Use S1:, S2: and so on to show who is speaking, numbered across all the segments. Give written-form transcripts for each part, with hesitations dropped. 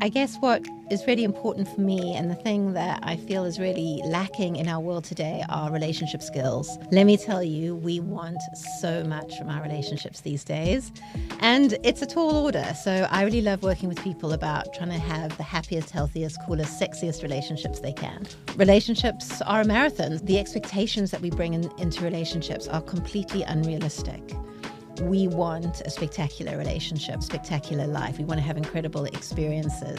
S1: I guess what is really important for me and the thing that I feel is really lacking in our world today are relationship skills. Let me tell you, we want so much from our relationships these days. And it's a tall order. So I really love working with people about trying to have the happiest, healthiest, coolest, sexiest relationships they can. Relationships are a marathon. The expectations that we bring into relationships are completely unrealistic. We want a spectacular relationship, spectacular life. We want to have incredible experiences.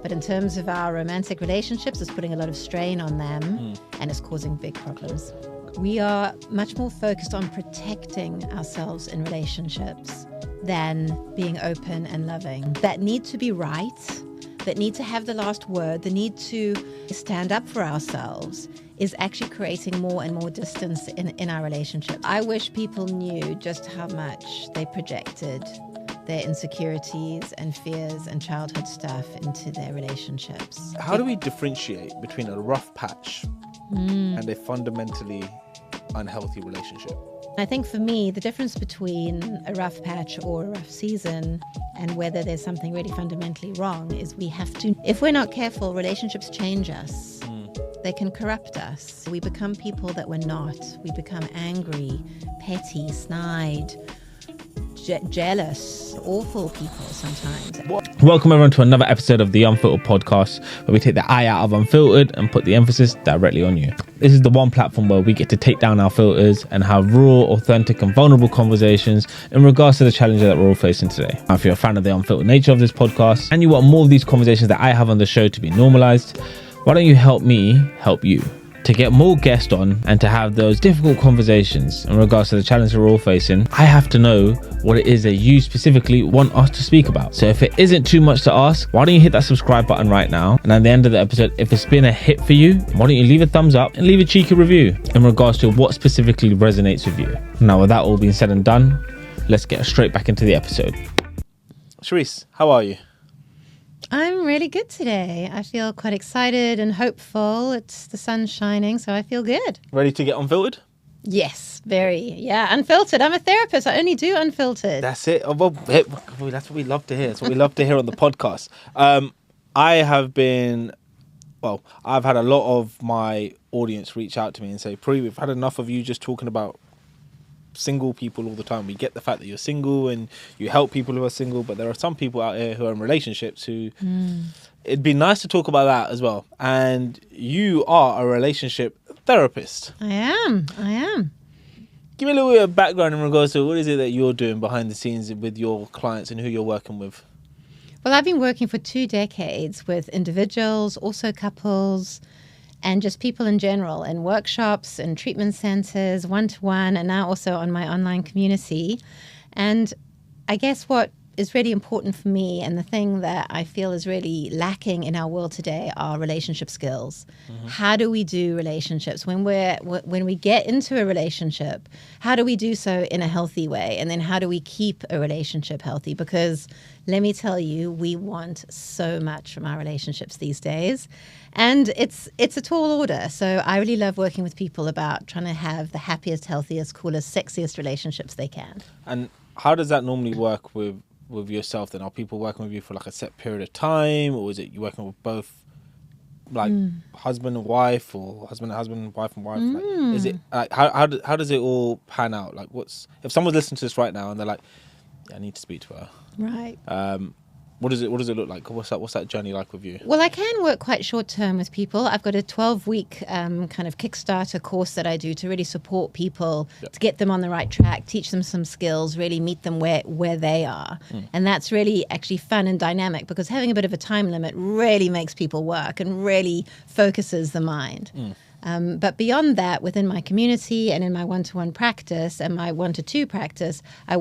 S1: But in terms of our romantic relationships, it's putting a lot of strain on them and it's causing big problems. We are much more focused on protecting ourselves in relationships than being open and loving. That need to be right, that need to have the last word, the need to stand up for ourselves is actually creating more and more distance in our relationship. I wish people knew just how much they projected their insecurities and fears and childhood stuff into their relationships.
S2: How do we differentiate between a rough patch and a fundamentally unhealthy relationship?
S1: I think for me, the difference between a rough patch or a rough season and whether there's something really fundamentally wrong is we have to, if we're not careful, relationships change us. They can corrupt us. We become people that we're not. We become angry, petty, snide, jealous, awful people sometimes.
S3: Welcome everyone to another episode of the Unfiltered Podcast, where we take the eye out of unfiltered and put the emphasis directly on you. This is the one platform where we get to take down our filters and have raw, authentic and vulnerable conversations in regards to the challenges that we're all facing today. Now, if you're a fan of the unfiltered nature of this podcast and you want more of these conversations that I have on the show to be normalized, why don't you help me help you to get more guests on and to have those difficult conversations in regards to the challenges we're all facing? I have to know what it is that you specifically want us to speak about. So if it isn't too much to ask, why don't you hit that subscribe button right now? And at the end of the episode, if it's been a hit for you, why don't you leave a thumbs up and leave a cheeky review in regards to what specifically resonates with you. Now, with that all being said and done, let's get straight back into the episode.
S2: Charisse, how are you?
S1: I'm really good today. I feel quite excited and hopeful. It's the sun's shining, so I feel good.
S2: Ready to get unfiltered?
S1: Yes, very. Yeah, unfiltered. I'm a therapist. I only do unfiltered.
S2: That's it. Oh, well, that's what we love to hear. That's what we love to hear on the podcast. I've had a lot of my audience reach out to me and say, Pri, we've had enough of you just talking about single people all the time. We get the fact that you're single and you help people who are single, but there are some people out here who are in relationships who it'd be nice to talk about that as well. And you are a relationship therapist.
S1: I am.
S2: Give me a little bit of background in regards to what is it that you're doing behind the scenes with your clients and who you're working with.
S1: Well, I've been working for 2 decades with individuals, also couples, and just people in general, in workshops and treatment centers, one-to-one, and now also on my online community. And I guess what is really important for me and the thing that I feel is really lacking in our world today are relationship skills. How do we do relationships? When we get into a relationship, how do we do so in a healthy way? And then how do we keep a relationship healthy? Because let me tell you, we want so much from our relationships these days. And it's a tall order. So I really love working with people about trying to have the happiest, healthiest, coolest, sexiest relationships they can.
S2: And how does that normally work with yourself then? Are people working with you for like a set period of time, or is it you working with both like husband and wife, or husband and husband, wife and wife? Like, is it like how does it all pan out? Like, if someone's listening to this right now and they're like, yeah, I need to speak to her.
S1: Right.
S2: What does it look like? What's that journey like with you?
S1: Well, I can work quite short term with people. I've got a 12-week kind of Kickstarter course that I do to really support people, to get them on the right track, teach them some skills, really meet them where they are. And that's really actually fun and dynamic, because having a bit of a time limit really makes people work and really focuses the mind. But beyond that, within my community and in my one-to-one practice and my 1-to-2 practice, I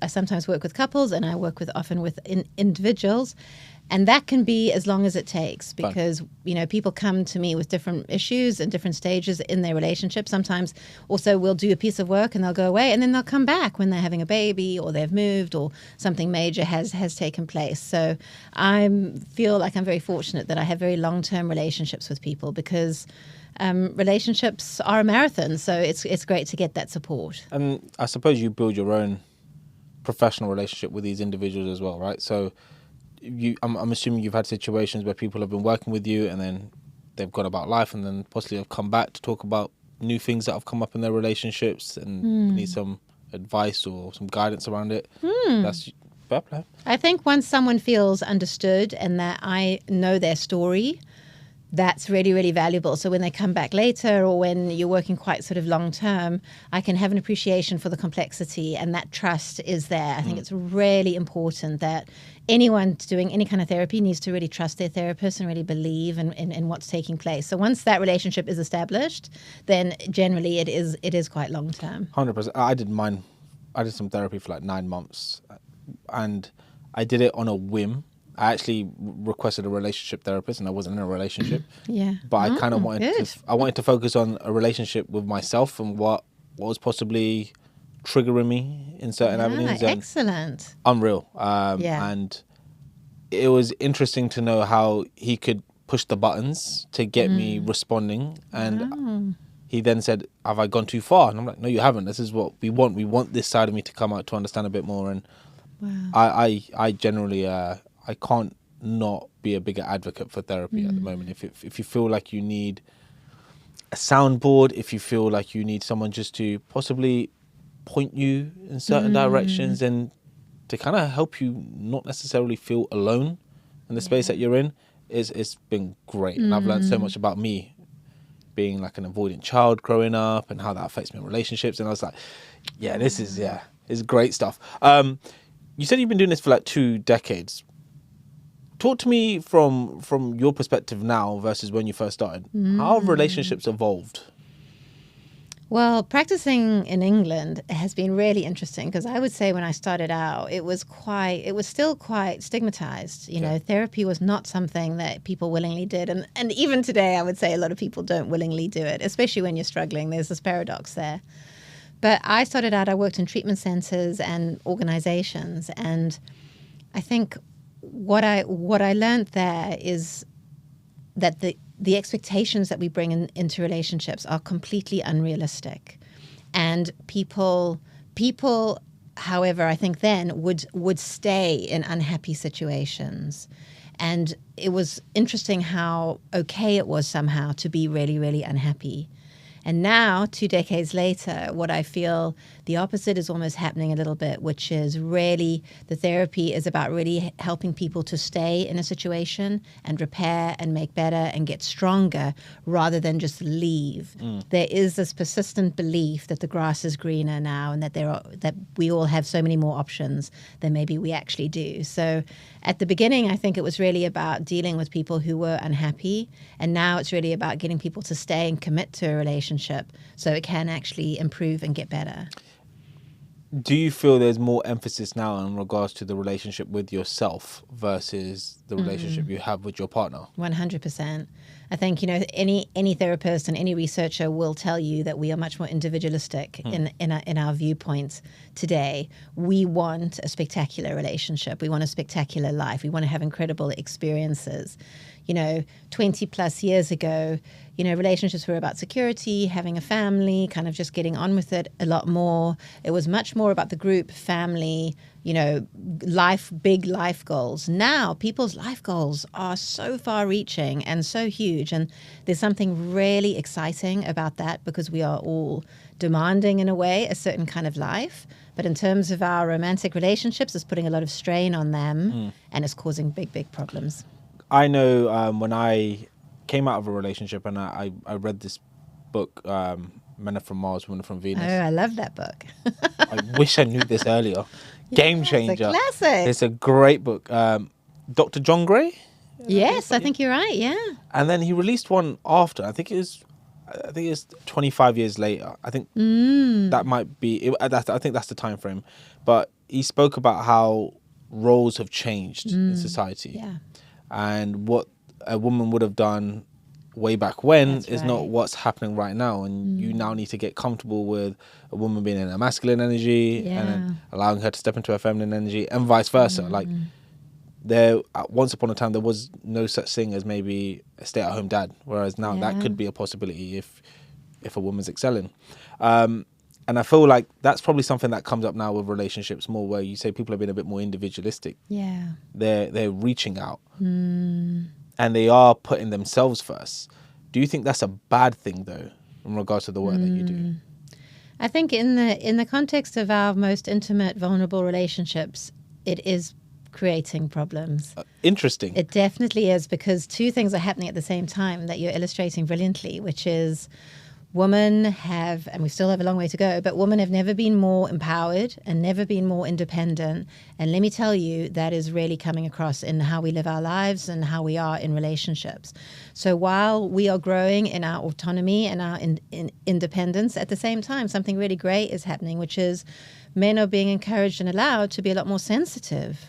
S1: sometimes work with couples, and I work often with individuals. And that can be as long as it takes, because, people come to me with different issues and different stages in their relationship. Sometimes also we'll do a piece of work and they'll go away, and then they'll come back when they're having a baby or they've moved or something major has taken place. So I feel like I'm very fortunate that I have very long-term relationships with people, because relationships are a marathon. So it's great to get that support.
S2: And I suppose you build your own professional relationship with these individuals as well, right? So I'm assuming you've had situations where people have been working with you and then they've gone about life and then possibly have come back to talk about new things that have come up in their relationships and need some advice or some guidance around it. That's fair play.
S1: I think once someone feels understood and that I know their story, that's really, really valuable. So when they come back later or when you're working quite sort of long term, I can have an appreciation for the complexity, and that trust is there. I think it's really important that anyone doing any kind of therapy needs to really trust their therapist and really believe in what's taking place. So once that relationship is established, then generally it is quite long term.
S2: 100%. I did some therapy for like 9 months, and I did it on a whim. I actually requested a relationship therapist, and I wasn't in a relationship.
S1: Yeah.
S2: But I kind of wanted to focus on a relationship with myself and what was possibly triggering me in certain avenues.
S1: Excellent.
S2: Unreal. And it was interesting to know how he could push the buttons to get me responding. And he then said, have I gone too far? And I'm like, no, you haven't. This is what we want. We want this side of me to come out to understand a bit more. And I generally... I can't not be a bigger advocate for therapy at the moment. If you feel like you need a soundboard, if you feel like you need someone just to possibly point you in certain directions and to kind of help you not necessarily feel alone in the space that you're in, it's been great. And I've learned so much about me being like an avoidant child growing up and how that affects me in relationships. And I was like, it's great stuff. You said you've been doing this for like 2 decades. Talk to me from your perspective now versus when you first started. How have relationships evolved?
S1: Well, practicing in England has been really interesting because I would say when I started out, it was still quite stigmatized. You know, therapy was not something that people willingly did. And even today, I would say a lot of people don't willingly do it, especially when you're struggling. There's this paradox there. But I started out, I worked in treatment centers and organizations. And I think what I learned there is that the expectations that we bring into relationships are completely unrealistic, and people, however, I think then would stay in unhappy situations, and it was interesting how okay it was somehow to be really, really unhappy. And now, 2 decades later, what I feel the opposite is almost happening a little bit, which is really the therapy is about really helping people to stay in a situation and repair and make better and get stronger rather than just leave. There is this persistent belief that the grass is greener now and that we all have so many more options than maybe we actually do. So at the beginning, I think it was really about dealing with people who were unhappy. And now it's really about getting people to stay and commit to a relationship so it can actually improve and get better.
S2: Do you feel there's more emphasis now in regards to the relationship with yourself versus the relationship you have with your partner?
S1: 100%. I think, any therapist and any researcher will tell you that we are much more individualistic in our viewpoints today. We want a spectacular relationship. We want a spectacular life. We want to have incredible experiences. 20 plus years ago, relationships were about security, having a family, kind of just getting on with it a lot more. It was much more about the group, family, big life goals. Now, people's life goals are so far reaching and so huge. And there's something really exciting about that because we are all demanding, in a way, a certain kind of life. But in terms of our romantic relationships, it's putting a lot of strain on them and it's causing big, big problems.
S2: I know when I came out of a relationship and I read this book, Men Are From Mars, Women Are From Venus.
S1: Oh, I love that book.
S2: I wish I knew this earlier. Game changer.
S1: It's a classic.
S2: It's a great book. Dr. John Gray?
S1: Yes, I think you're right, yeah.
S2: And then he released one after. I think it's 25 years later. I think that might be, I think that's the time frame. But he spoke about how roles have changed in society.
S1: Yeah.
S2: And what a woman would have done way back when
S1: That's
S2: is
S1: right.
S2: not what's happening right now. And you now need to get comfortable with a woman being in a masculine energy and then allowing her to step into her feminine energy and vice versa. Like once upon a time, there was no such thing as maybe a stay-at-home dad, whereas now that could be a possibility if a woman's excelling. And And I feel like that's probably something that comes up now with relationships more, where you say people have been a bit more individualistic.
S1: Yeah.
S2: They're reaching out and they are putting themselves first. Do you think that's a bad thing though, in regards to the work that you do?
S1: I think in the context of our most intimate, vulnerable relationships, it is creating problems.
S2: Interesting.
S1: It definitely is, because two things are happening at the same time that you're illustrating brilliantly, which is women have, and we still have a long way to go, but women have never been more empowered and never been more independent. And let me tell you, that is really coming across in how we live our lives and how we are in relationships. So while we are growing in our autonomy and our in independence, at the same time, something really great is happening, which is men are being encouraged and allowed to be a lot more sensitive.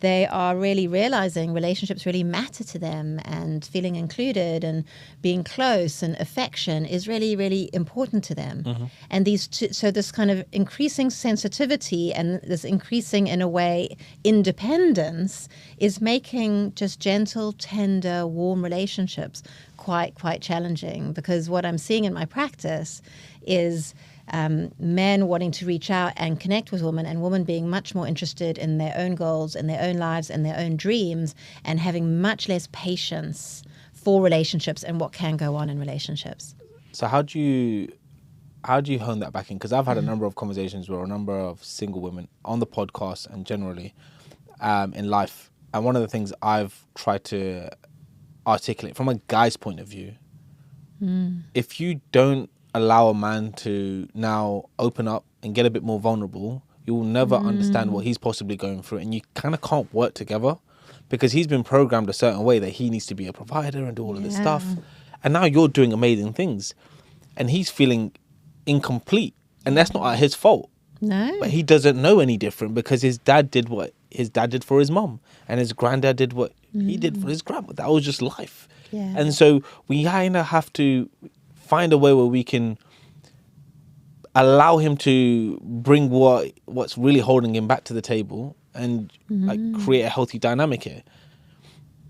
S1: They are really realizing relationships really matter to them, and feeling included and being close and affection is really, really important to them. And so this kind of increasing sensitivity and this increasing, in a way, independence is making just gentle, tender, warm relationships quite challenging. Because what I'm seeing in my practice is men wanting to reach out and connect with women, and women being much more interested in their own goals and their own lives and their own dreams, and having much less patience for relationships and what can go on in relationships.
S2: So how do you hone that back in? Because I've had a number of conversations where a number of single women on the podcast and generally in life, and one of the things I've tried to articulate from a guy's point of view, if you don't allow a man to now open up and get a bit more vulnerable, you will never understand what he's possibly going through, and you kind of can't work together, because he's been programmed a certain way that he needs to be a provider and do all of this stuff, and now you're doing amazing things and he's feeling incomplete, and that's not his fault.
S1: No,
S2: but he doesn't know any different, because his dad did what his dad did for his mom, and his granddad did what he did for his grandma. That was just life. And so we kind of have to find a way where we can allow him to bring what's really holding him back to the table, and like create a healthy dynamic here.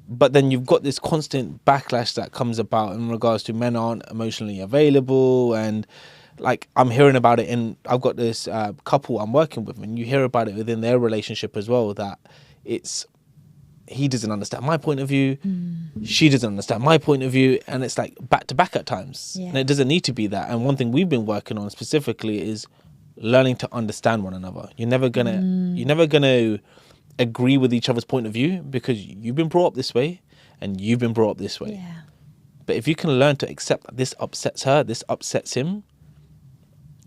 S2: But then you've got this constant backlash that comes about in regards to men aren't emotionally available, and like I'm hearing about it I've got this couple I'm working with, and you hear about it within their relationship as well, that he doesn't understand my point of view, she doesn't understand my point of view, and it's like back to back at times. And it doesn't need to be that. And one thing we've been working on specifically is learning to understand one another. You're never gonna agree with each other's point of view, because you've been brought up this way and you've been brought up this way. But if you can learn to accept that this upsets her, this upsets him,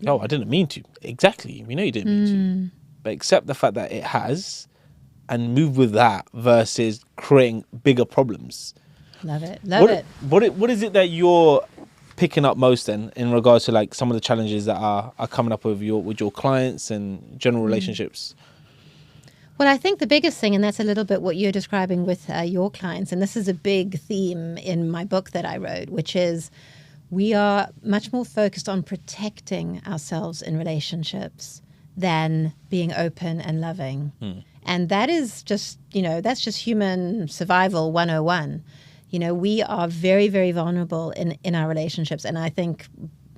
S2: oh, I didn't mean to. Exactly. You know you didn't mean to. But accept the fact that it has, and move with that, versus creating bigger problems.
S1: Love it. Love it.
S2: What is it that you're picking up most then, in regards to like some of the challenges that are coming up with your clients and general relationships?
S1: Well, I think the biggest thing, and that's a little bit what you're describing with your clients, and this is a big theme in my book that I wrote, which is we are much more focused on protecting ourselves in relationships than being open and loving. And that is just, that's just human survival 101. We are very, very vulnerable in our relationships. And I think,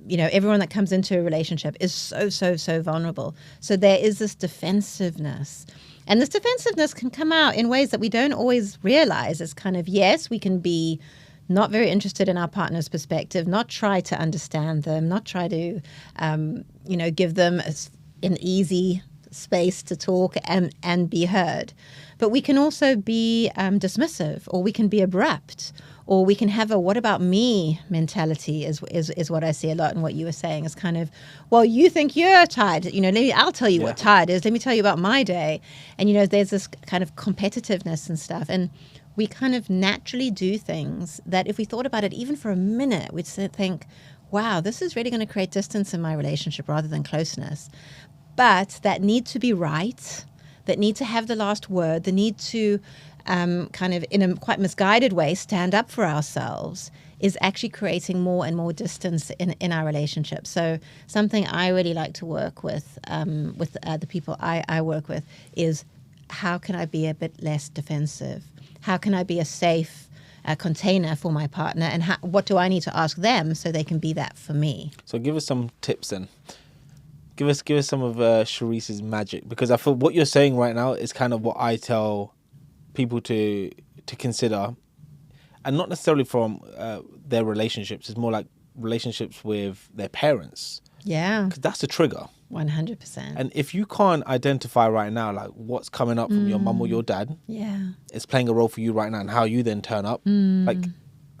S1: everyone that comes into a relationship is so vulnerable. So there is this defensiveness. And this defensiveness can come out in ways that we don't always realize. It's kind of, yes, we can be not very interested in our partner's perspective, not try to understand them, not try to, give them an easy space to talk and be heard. But we can also be dismissive, or we can be abrupt, or we can have a "what about me" mentality is what I see a lot. And what you were saying is kind of, well, you think you're tired, I'll tell you what tired is. Let me tell you about my day. And there's this kind of competitiveness and stuff, and we kind of naturally do things that if we thought about it even for a minute, we'd think, wow, this is really going to create distance in my relationship rather than closeness. But that need to be right, that need to have the last word, the need to kind of in a quite misguided way stand up for ourselves is actually creating more and more distance in our relationship. So something I really like to work with the people I work with is, how can I be a bit less defensive? How can I be a safe container for my partner? And what do I need to ask them so they can be that for me?
S2: So give us some tips then. Give us some of Charisse's magic, because I feel what you're saying right now is kind of what I tell people to consider, and not necessarily from their relationships. It's more like relationships with their parents.
S1: Yeah.
S2: Because that's a trigger.
S1: 100%.
S2: And if you can't identify right now, like what's coming up from your mum or your dad, it's playing a role for you right now, and how you then turn up. Like,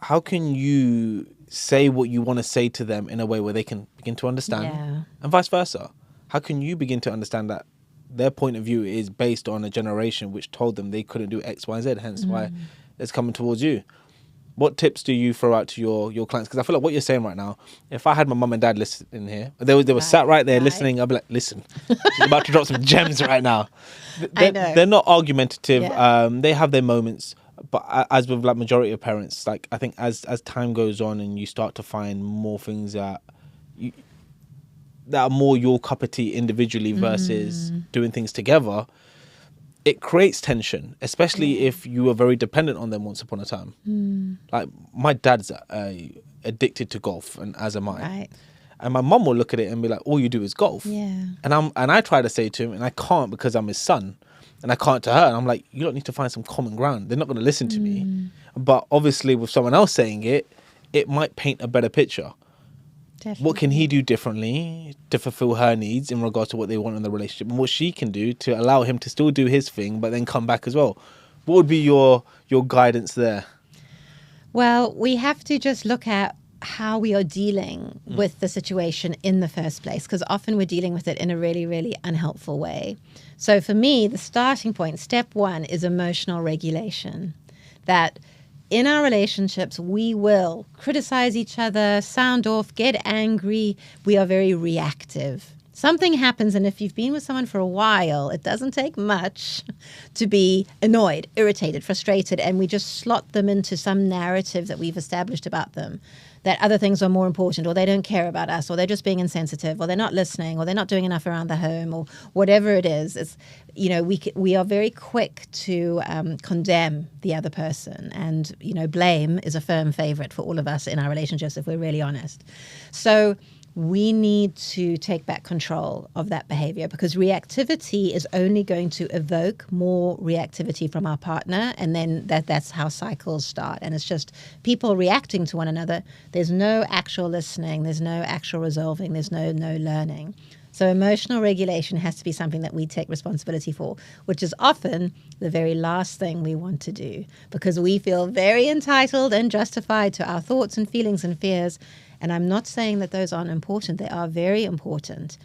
S2: how can you say what you want to say to them in a way where they can begin to understand, and vice versa? How can you begin to understand that their point of view is based on a generation which told them they couldn't do X, Y, Z, hence why it's coming towards you? What tips do you throw out to your clients? Because I feel like what you're saying right now, if I had my mum and dad listening here, they were sat right there listening, I'd be like, listen, she's about to drop some gems right now. They're not argumentative. They have their moments. But as with like majority of parents, like I think as time goes on and you start to find more things that are more your cup of tea individually versus doing things together, it creates tension, especially if you were very dependent on them once upon a time. Like my dad's addicted to golf, and as am I.
S1: Right.
S2: And my mum will look at it and be like, all you do is golf.
S1: Yeah.
S2: And I try to say to him, and I can't because I'm his son, and I can't to her. And I'm like, you don't need to find some common ground. They're not going to listen to me. But obviously with someone else saying it, it might paint a better picture.
S1: Definitely.
S2: What can he do differently to fulfill her needs in regards to what they want in the relationship, and what she can do to allow him to still do his thing, but then come back as well? What would be your guidance there?
S1: Well, we have to just look at how we are dealing with the situation in the first place, because often we're dealing with it in a really, really unhelpful way. So for me, the starting point, step one, is emotional regulation. That in our relationships, we will criticize each other, sound off, get angry. We are very reactive. Something happens, and if you've been with someone for a while, it doesn't take much to be annoyed, irritated, frustrated, and we just slot them into some narrative that we've established about them, that other things are more important, or they don't care about us, or they're just being insensitive, or they're not listening, or they're not doing enough around the home, or whatever it is. It's, we are very quick to condemn the other person, and blame is a firm favorite for all of us in our relationships, if we're really honest. So we need to take back control of that behavior, because reactivity is only going to evoke more reactivity from our partner, and then that's how cycles start. And it's just people reacting to one another. There's no actual listening, there's no actual resolving, there's no learning. So emotional regulation has to be something that we take responsibility for, which is often the very last thing we want to do, because we feel very entitled and justified to our thoughts and feelings and fears. And I'm not saying that those aren't important. They are very important.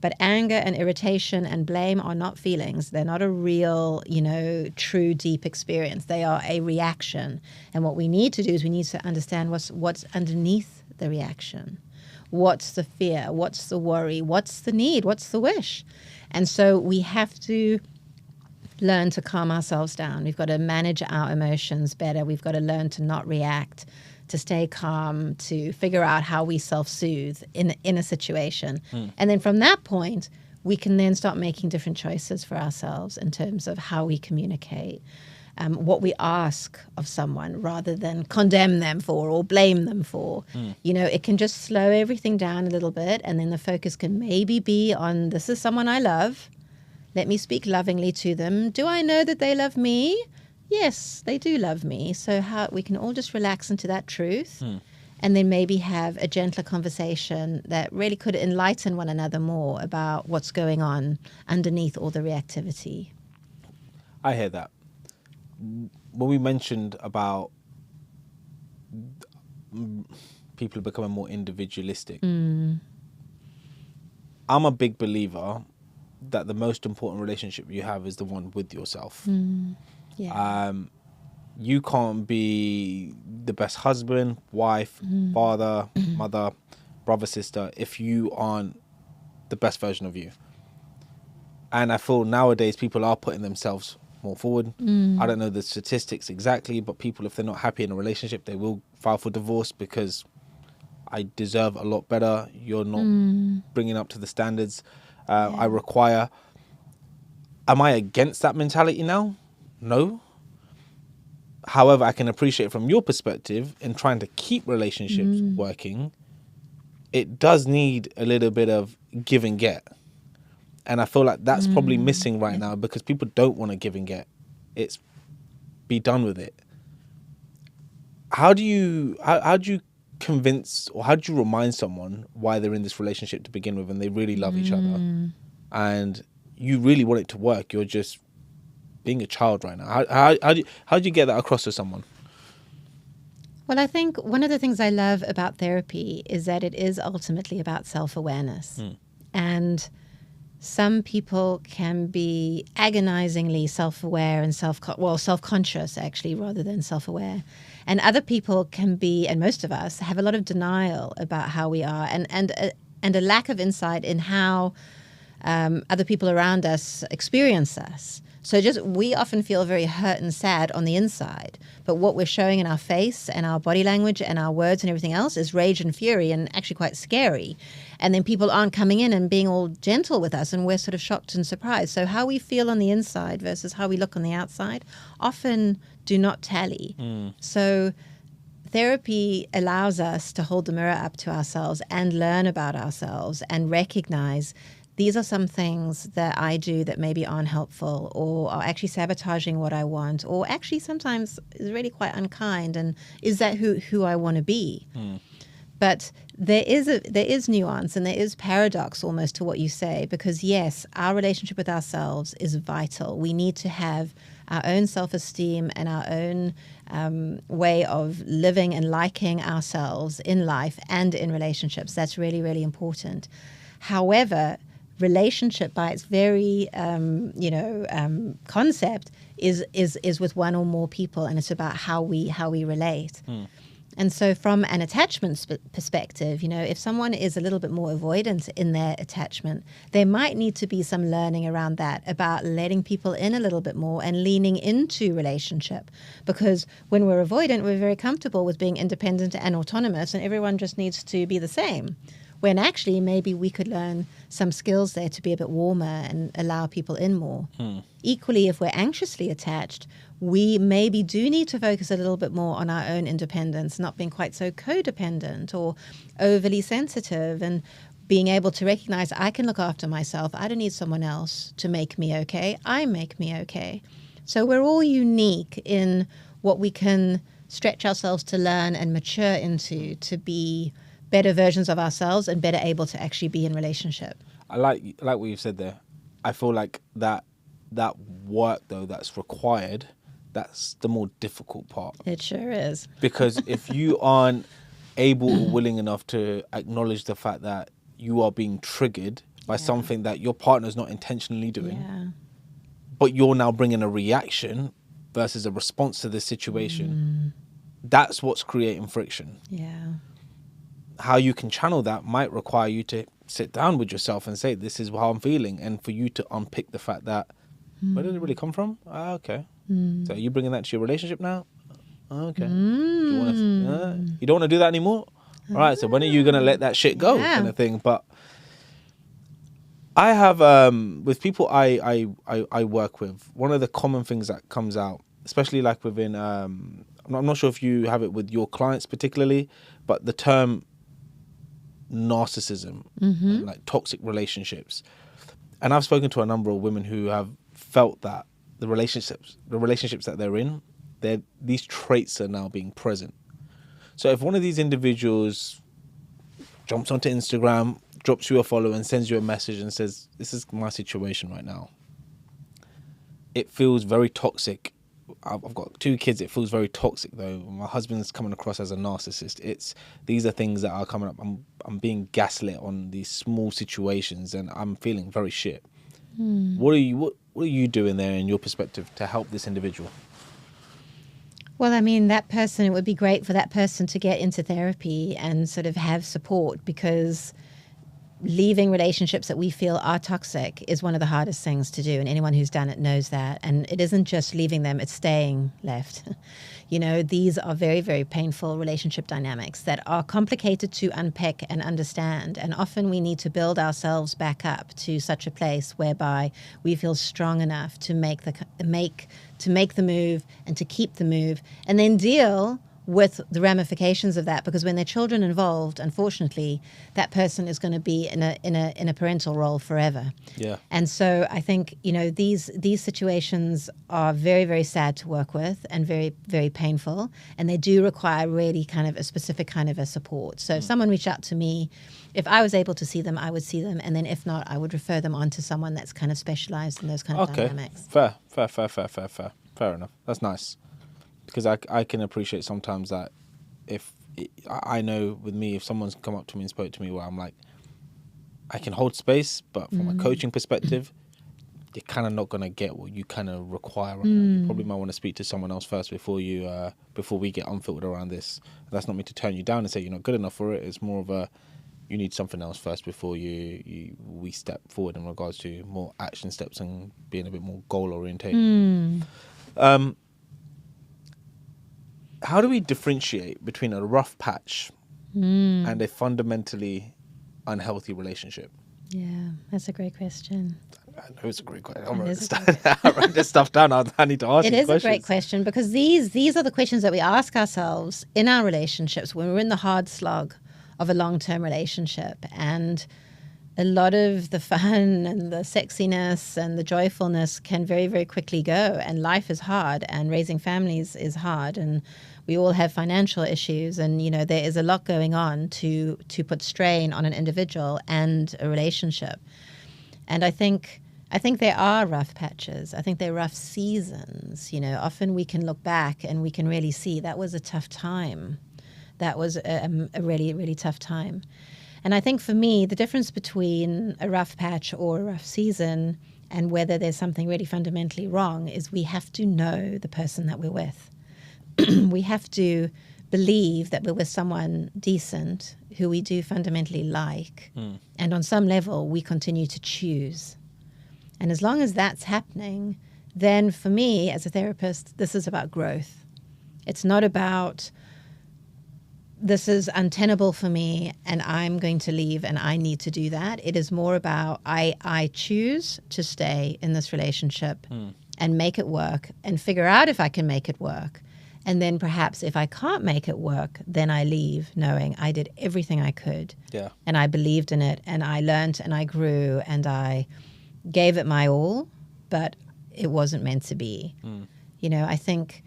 S1: But anger and irritation and blame are not feelings. They're not a real, true, deep experience. They are a reaction. And what we need to do is we need to understand what's underneath the reaction. What's the fear? What's the worry? What's the need? What's the wish? And so we have to learn to calm ourselves down. We've got to manage our emotions better. We've got to learn to not react, to stay calm, to figure out how we self-soothe in a situation. And then from that point, we can then start making different choices for ourselves in terms of how we communicate, what we ask of someone, rather than condemn them for or blame them for. It can just slow everything down a little bit, and then the focus can maybe be on, this is someone I love. Let me speak lovingly to them. Do I know that they love me? Yes, they do love me. So how we can all just relax into that truth, and then maybe have a gentler conversation that really could enlighten one another more about what's going on underneath all the reactivity.
S2: I hear that. When we mentioned about people becoming more individualistic, I'm a big believer that the most important relationship you have is the one with yourself. You can't be the best husband, wife, father, mother, brother, sister if you aren't the best version of you. And I feel nowadays people are putting themselves more forward. I don't know the statistics exactly, but people, if they're not happy in a relationship, they will file for divorce because I deserve a lot better. You're not bringing up to the standards I require. Am I against that mentality now? No. However, I can appreciate from your perspective in trying to keep relationships working, it does need a little bit of give and get. And I feel like that's probably missing right now because people don't want to give and get. It's be done with it. How do you convince, or how do you remind someone why they're in this relationship to begin with and they really love each other and you really want it to work? You're just being a child right now. How do you get that across to someone?
S1: Well, I think one of the things I love about therapy is that it is ultimately about self-awareness. And some people can be agonizingly self-aware and self-conscious, actually, rather than self-aware. And other people can be, and most of us, have a lot of denial about how we are and a lack of insight in how other people around us experience us. So we often feel very hurt and sad on the inside, but what we're showing in our face and our body language and our words and everything else is rage and fury and actually quite scary. And then people aren't coming in and being all gentle with us, and we're sort of shocked and surprised. So how we feel on the inside versus how we look on the outside often do not tally. So therapy allows us to hold the mirror up to ourselves and learn about ourselves and recognize these are some things that I do that maybe aren't helpful or are actually sabotaging what I want, or actually sometimes is really quite unkind. And is that who I want to be? But there is nuance and there is paradox almost to what you say, because yes, our relationship with ourselves is vital. We need to have our own self-esteem and our own way of living and liking ourselves in life and in relationships. That's really, really important. However, relationship by its very concept is with one or more people, and it's about how we relate. And so from an attachment perspective, if someone is a little bit more avoidant in their attachment, there might need to be some learning around that, about letting people in a little bit more and leaning into relationship. Because when we're avoidant, we're very comfortable with being independent and autonomous, and everyone just needs to be the same. When actually maybe we could learn some skills there to be a bit warmer and allow people in more. Equally, if we're anxiously attached, we maybe do need to focus a little bit more on our own independence, not being quite so codependent or overly sensitive, and being able to recognize I can look after myself. I don't need someone else to make me okay. I make me okay. So we're all unique in what we can stretch ourselves to learn and mature into to be better versions of ourselves and better able to actually be in relationship.
S2: I like what you've said there. I feel like that work though that's required, that's the more difficult part.
S1: It sure is.
S2: Because if you aren't able or willing enough to acknowledge the fact that you are being triggered by something that your partner's not intentionally doing, but you're now bringing a reaction versus a response to this situation, that's what's creating friction. How you can channel that might require you to sit down with yourself and say, this is how I'm feeling, and for you to unpick the fact that, where did it really come from? Okay. So are you bringing that to your relationship now? Okay. You don't want to do that anymore? All right, so when are you going to let that shit go, kind of thing? But I have, with people I work with, one of the common things that comes out, especially like within, I'm not sure if you have it with your clients particularly, but the term narcissism, and like toxic relationships. And I've spoken to a number of women who have felt that the relationships that they're in, these traits are now being present. So if one of these individuals jumps onto Instagram, drops you a follow and sends you a message and says, this is my situation right now, it feels very toxic. I've got 2 kids. It feels very toxic though. My husband's coming across as a narcissist. These are things that are coming up. I'm being gaslit on these small situations and I'm feeling very shit. What are you doing there in your perspective to help this individual?
S1: Well, I mean, that person, it would be great for that person to get into therapy and sort of have support, because leaving relationships that we feel are toxic is one of the hardest things to do. And anyone who's done it knows that. And it isn't just leaving them, it's staying left. These are very, very painful relationship dynamics that are complicated to unpick and understand. And often we need to build ourselves back up to such a place whereby we feel strong enough to make the move and to keep the move, and then deal with the ramifications of that, because when there are children involved, unfortunately, that person is going to be in a parental role forever.
S2: Yeah.
S1: And so I think, you know, these situations are very, very sad to work with and very, very painful, and they do require really kind of a specific kind of a support. So if someone reached out to me, if I was able to see them, I would see them, and then if not, I would refer them on to someone that's kind of specialized in those kind of dynamics.
S2: Fair enough. That's nice. Because I can appreciate sometimes that I know with me, if someone's come up to me and spoke to me, where I'm like, I can hold space, but from a coaching perspective, you're kind of not going to get what you kind of require right now. You probably might want to speak to someone else first before we get unfiltered around this. That's not me to turn you down and say you're not good enough for it. It's more of a, you need something else first before we step forward in regards to more action steps and being a bit more goal orientated. How do we differentiate between a rough patch and a fundamentally unhealthy relationship?
S1: Yeah, that's a great question.
S2: I know it's a great question. I wrote this stuff down. I need to ask you questions.
S1: It is a great question, because these are the questions that we ask ourselves in our relationships when we're in the hard slog of a long-term relationship. And a lot of the fun and the sexiness and the joyfulness can very, very quickly go. And life is hard, and raising families is hard. And we all have financial issues, and, you know, there is a lot going on to put strain on an individual and a relationship. And I think there are rough patches. I think there are rough seasons. You know, often we can look back and we can really see that was a tough time. That was a really, really tough time. And I think for me, the difference between a rough patch or a rough season and whether there's something really fundamentally wrong is we have to know the person that we're with. We have to believe that we're with someone decent who we do fundamentally like. And on some level, we continue to choose. And as long as that's happening, then for me as a therapist, this is about growth. It's not about, this is untenable for me and I'm going to leave and I need to do that. It is more about, I choose to stay in this relationship and make it work and figure out if I can make it work. And then perhaps if I can't make it work, then I leave knowing I did everything I could.
S2: Yeah.
S1: And I believed in it, and I learned and I grew and I gave it my all, but it wasn't meant to be. You know, I think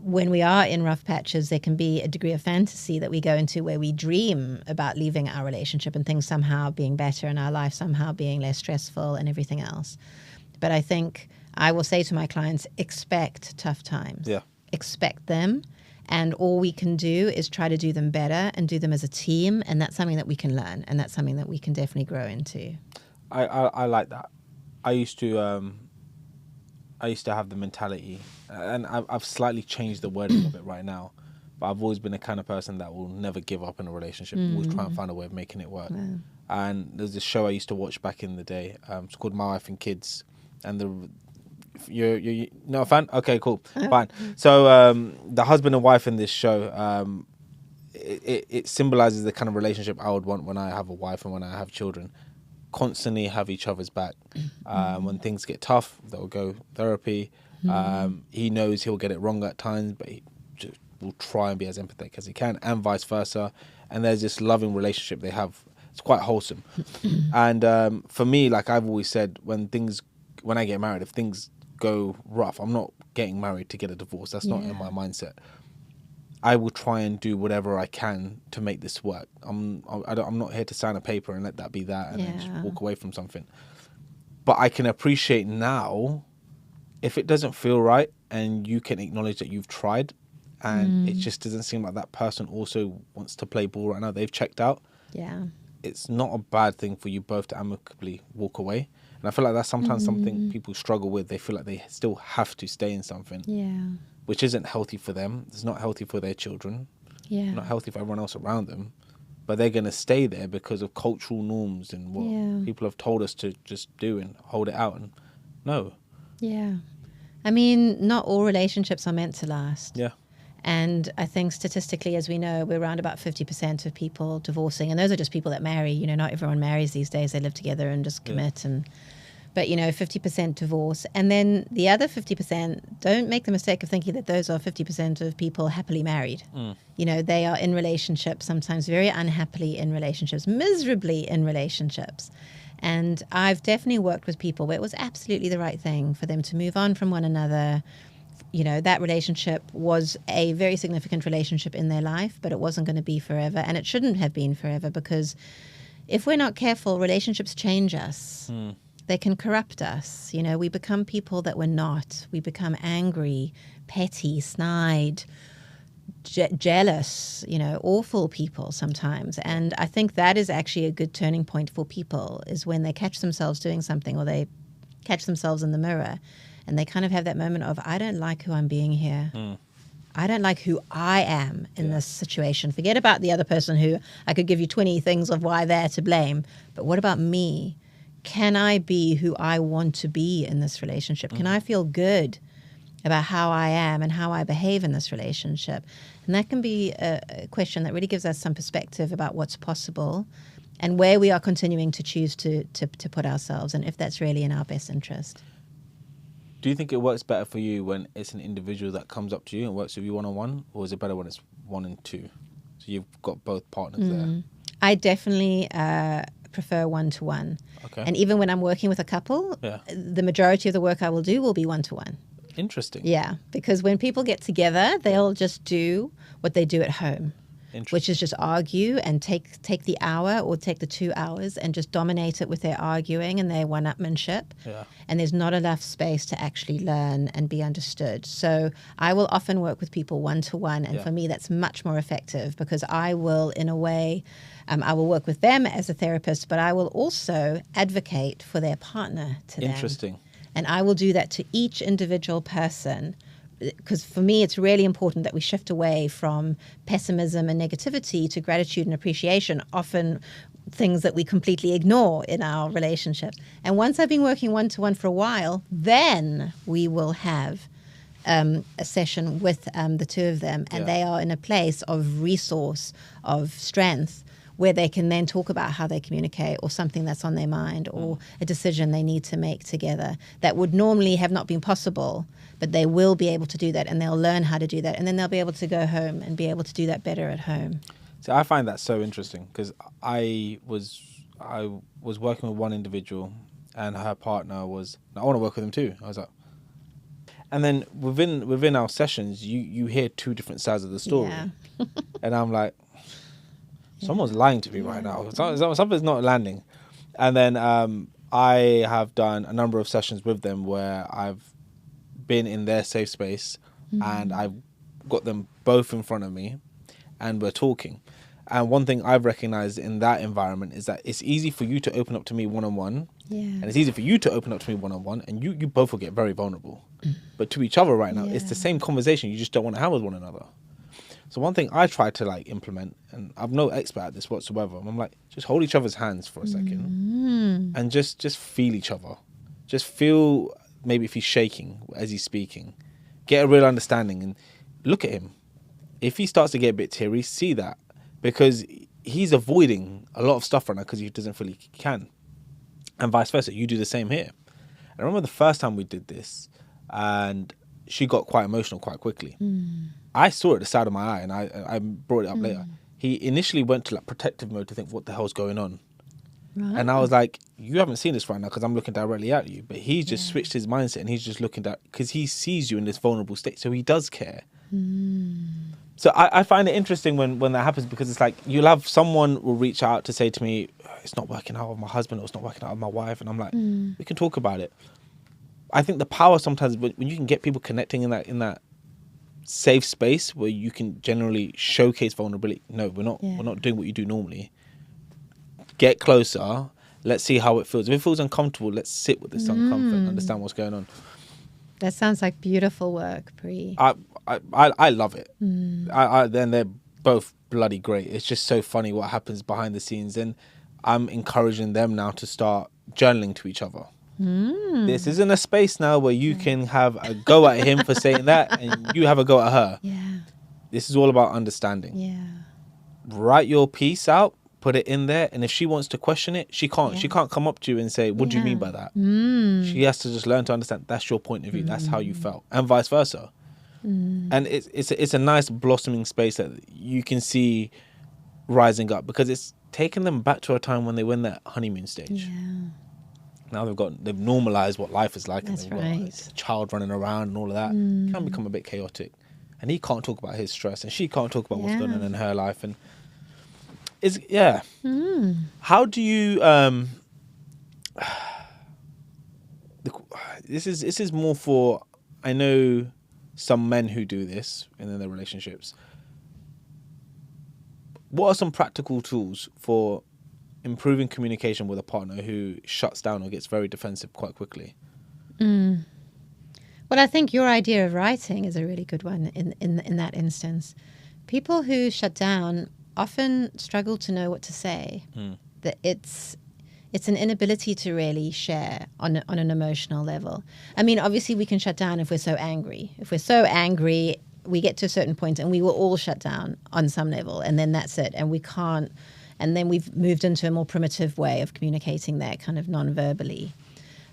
S1: when we are in rough patches, there can be a degree of fantasy that we go into where we dream about leaving our relationship and things somehow being better and our life somehow being less stressful and everything else. But I think I will say to my clients, expect tough times.
S2: Yeah.
S1: Expect them, and all we can do is try to do them better and do them as a team, and that's something that we can learn, and that's something that we can definitely grow into.
S2: I like that. I used to have the mentality, and I've slightly changed the wording of it right now, but I've always been the kind of person that will never give up in a relationship, always try and find a way of making it work. And there's this show I used to watch back in the day, it's called My Wife and Kids, and you're not a fan? Okay, cool, fine. So the husband and wife in this show, it symbolizes the kind of relationship I would want when I have a wife and when I have children. Constantly have each other's back. When things get tough, they'll go therapy. He knows he'll get it wrong at times, but he just will try and be as empathetic as he can, and vice versa. And there's this loving relationship they have. It's quite wholesome. And for me, like I've always said, when I get married, if things go rough, I'm not getting married to get a divorce. That's not in my mindset. I will try and do whatever I can to make this work. I'm not here to sign a paper and let that be that and then just walk away from something. But I can appreciate now, if it doesn't feel right and you can acknowledge that you've tried and it just doesn't seem like that person also wants to play ball right now, they've checked out. Yeah. It's not a bad thing for you both to amicably walk away. And I feel like that's sometimes something people struggle with. They feel like they still have to stay in something. Yeah. Which isn't healthy for them. It's not healthy for their children. Yeah. Not healthy for everyone else around them. But they're going to stay there because of cultural norms and what people have told us to just do and hold it out. And no. Yeah. I mean, not all relationships are meant to last. Yeah. And I think statistically, as we know, we're around about 50% of people divorcing. And those are just people that marry. You know, not everyone marries these days. They live together and just commit. And
S1: But, 50% divorce. And then the other 50%, don't make the mistake of thinking that those are 50% of people happily married. They are in relationships, sometimes very unhappily in relationships, miserably in relationships. And I've definitely worked with people where it was absolutely the right thing for them to move on from one another. That relationship was a very significant relationship in their life, but it wasn't going to be forever. And it shouldn't have been forever, because if we're not careful, relationships change us. They can corrupt us. We become people that we're not. We become angry, petty, snide, jealous, awful people sometimes. And I think that is actually a good turning point for people, is when they catch themselves doing something, or they catch themselves in the mirror and they kind of have that moment of, I don't like who I'm being here. I don't like who I am in this situation. Forget about the other person, who I could give you 20 things of why they're to blame. But what about me? Can I be who I want to be in this relationship? Can I feel good about how I am and how I behave in this relationship? And that can be a question that really gives us some perspective about what's possible and where we are continuing to choose to put ourselves, and if that's really in our best interest.
S2: Do you think it works better for you when it's an individual that comes up to you and works with you one-on-one, or is it better when it's 1 and 2? So you've got both partners there.
S1: I definitely prefer one-to-one.
S2: Okay.
S1: And even when I'm working with a couple, the majority of the work I will do will be one-to-one.
S2: Interesting.
S1: Yeah, because when people get together, they'll just do what they do at home, which is just argue and take the hour or take the 2 hours and just dominate it with their arguing and their one-upmanship. Yeah. And there's not enough space to actually learn and be understood. So I will often work with people one-to-one, and for me that's much more effective, because I will, in a way, I will work with them as a therapist, but I will also advocate for their partner to them.
S2: Interesting.
S1: And I will do that to each individual person, because for me, it's really important that we shift away from pessimism and negativity to gratitude and appreciation, often things that we completely ignore in our relationship. And once I've been working one-to-one for a while, then we will have a session with the two of them, and they are in a place of resource, of strength, where they can then talk about how they communicate, or something that's on their mind, or a decision they need to make together that would normally have not been possible, but they will be able to do that, and they'll learn how to do that, and then they'll be able to go home and be able to do that better at home.
S2: So I find that so interesting, because I was working with one individual, and her partner was, I want to work with him too. I was like, and then within our sessions, you hear two different sides of the story, and I'm like, someone's lying to me right now. Something's not landing. And then I have done a number of sessions with them where I've been in their safe space, and I've got them both in front of me, and we're talking. And one thing I've recognized in that environment is that it's easy for you to open up to me one-on-one, and it's easy for you to open up to me one-on-one, and you both will get very vulnerable. But to each other right now, it's the same conversation. You just don't want to have with one another. So one thing I try to implement, and I'm no expert at this whatsoever, I'm like, just hold each other's hands for a second and just feel each other. Just feel maybe if he's shaking as he's speaking. Get a real understanding and look at him. If he starts to get a bit teary, see that, because he's avoiding a lot of stuff right now because he doesn't feel he can. And vice versa, you do the same here. I remember the first time we did this, and she got quite emotional quite quickly. I saw it at the side of my eye, and I brought it up later. He initially went to protective mode to think, what the hell's going on? Right. And I was like, you haven't seen this right now because I'm looking directly at you. But he's just switched his mindset, and he's just looking at, because he sees you in this vulnerable state. So he does care. So I find it interesting when that happens, because it's like, you'll have someone will reach out to say to me, it's not working out with my husband, or it's not working out with my wife. And I'm like, we can talk about it. I think the power sometimes when you can get people connecting in that safe space where you can generally showcase vulnerability. No, we're not doing what you do normally. Get closer. Let's see how it feels. If it feels uncomfortable, let's sit with this uncomfort and understand what's going on.
S1: That sounds like beautiful work, Pri.
S2: I love it. Then they're both bloody great. It's just so funny what happens behind the scenes, and I'm encouraging them now to start journaling to each other. This isn't a space now where you can have a go at him for saying that and you have a go at her. This is all about understanding. Write your piece out, put it in there, and if she wants to question it, she can't.
S1: Yeah.
S2: She can't come up to you and say, "What do you mean by that?" She has to just learn to understand that's your point of view. That's how you felt, and vice versa. And it's a nice blossoming space that you can see rising up, because it's taken them back to a time when they were in that honeymoon stage.
S1: Yeah.
S2: Now they've normalized what life is like.
S1: That's
S2: and they've got
S1: right.
S2: a child running around and all of that. It can become a bit chaotic, and he can't talk about his stress, and she can't talk about what's going on in her life, and how do you this is more for, I know some men who do this in their relationships. What are some practical tools for improving communication with a partner who shuts down or gets very defensive quite quickly?
S1: Well, I think your idea of writing is a really good one in that instance. People who shut down often struggle to know what to say. That it's an inability to really share on an emotional level. I mean, obviously we can shut down if we're so angry. If we're so angry, we get to a certain point and we will all shut down on some level, and then that's it. And we can't, and then we've moved into a more primitive way of communicating that kind of non-verbally.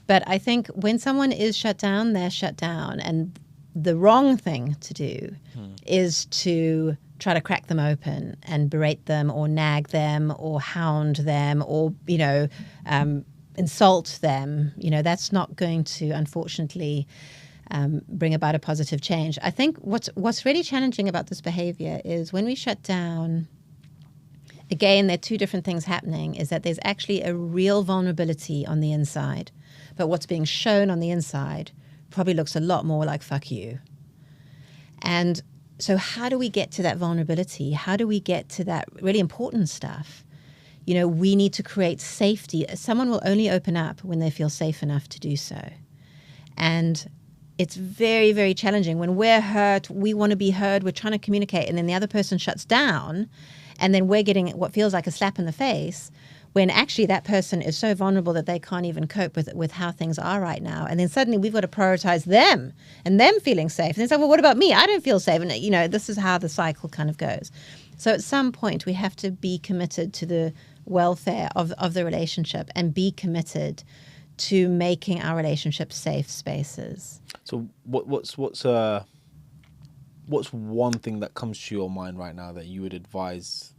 S1: But I think when someone is shut down, they're shut down. And the wrong thing to do is to try to crack them open and berate them or nag them or hound them or, insult them. That's not going to, unfortunately, bring about a positive change. I think what's really challenging about this behavior is when we shut down, again, there are two different things happening, is that there's actually a real vulnerability on the inside. But what's being shown on the inside probably looks a lot more like fuck you. And so how do we get to that vulnerability? How do we get to that really important stuff? We need to create safety. Someone will only open up when they feel safe enough to do so. And it's very, very challenging. When we're hurt, we want to be heard, we're trying to communicate, and then the other person shuts down, and then we're getting what feels like a slap in the face, when actually that person is so vulnerable that they can't even cope with how things are right now. And then suddenly we've got to prioritize them and them feeling safe. And they say, well, what about me? I don't feel safe. And, this is how the cycle kind of goes. So at some point we have to be committed to the welfare of the relationship and be committed to making our relationship safe spaces.
S2: So what's one thing that comes to your mind right now that you would advise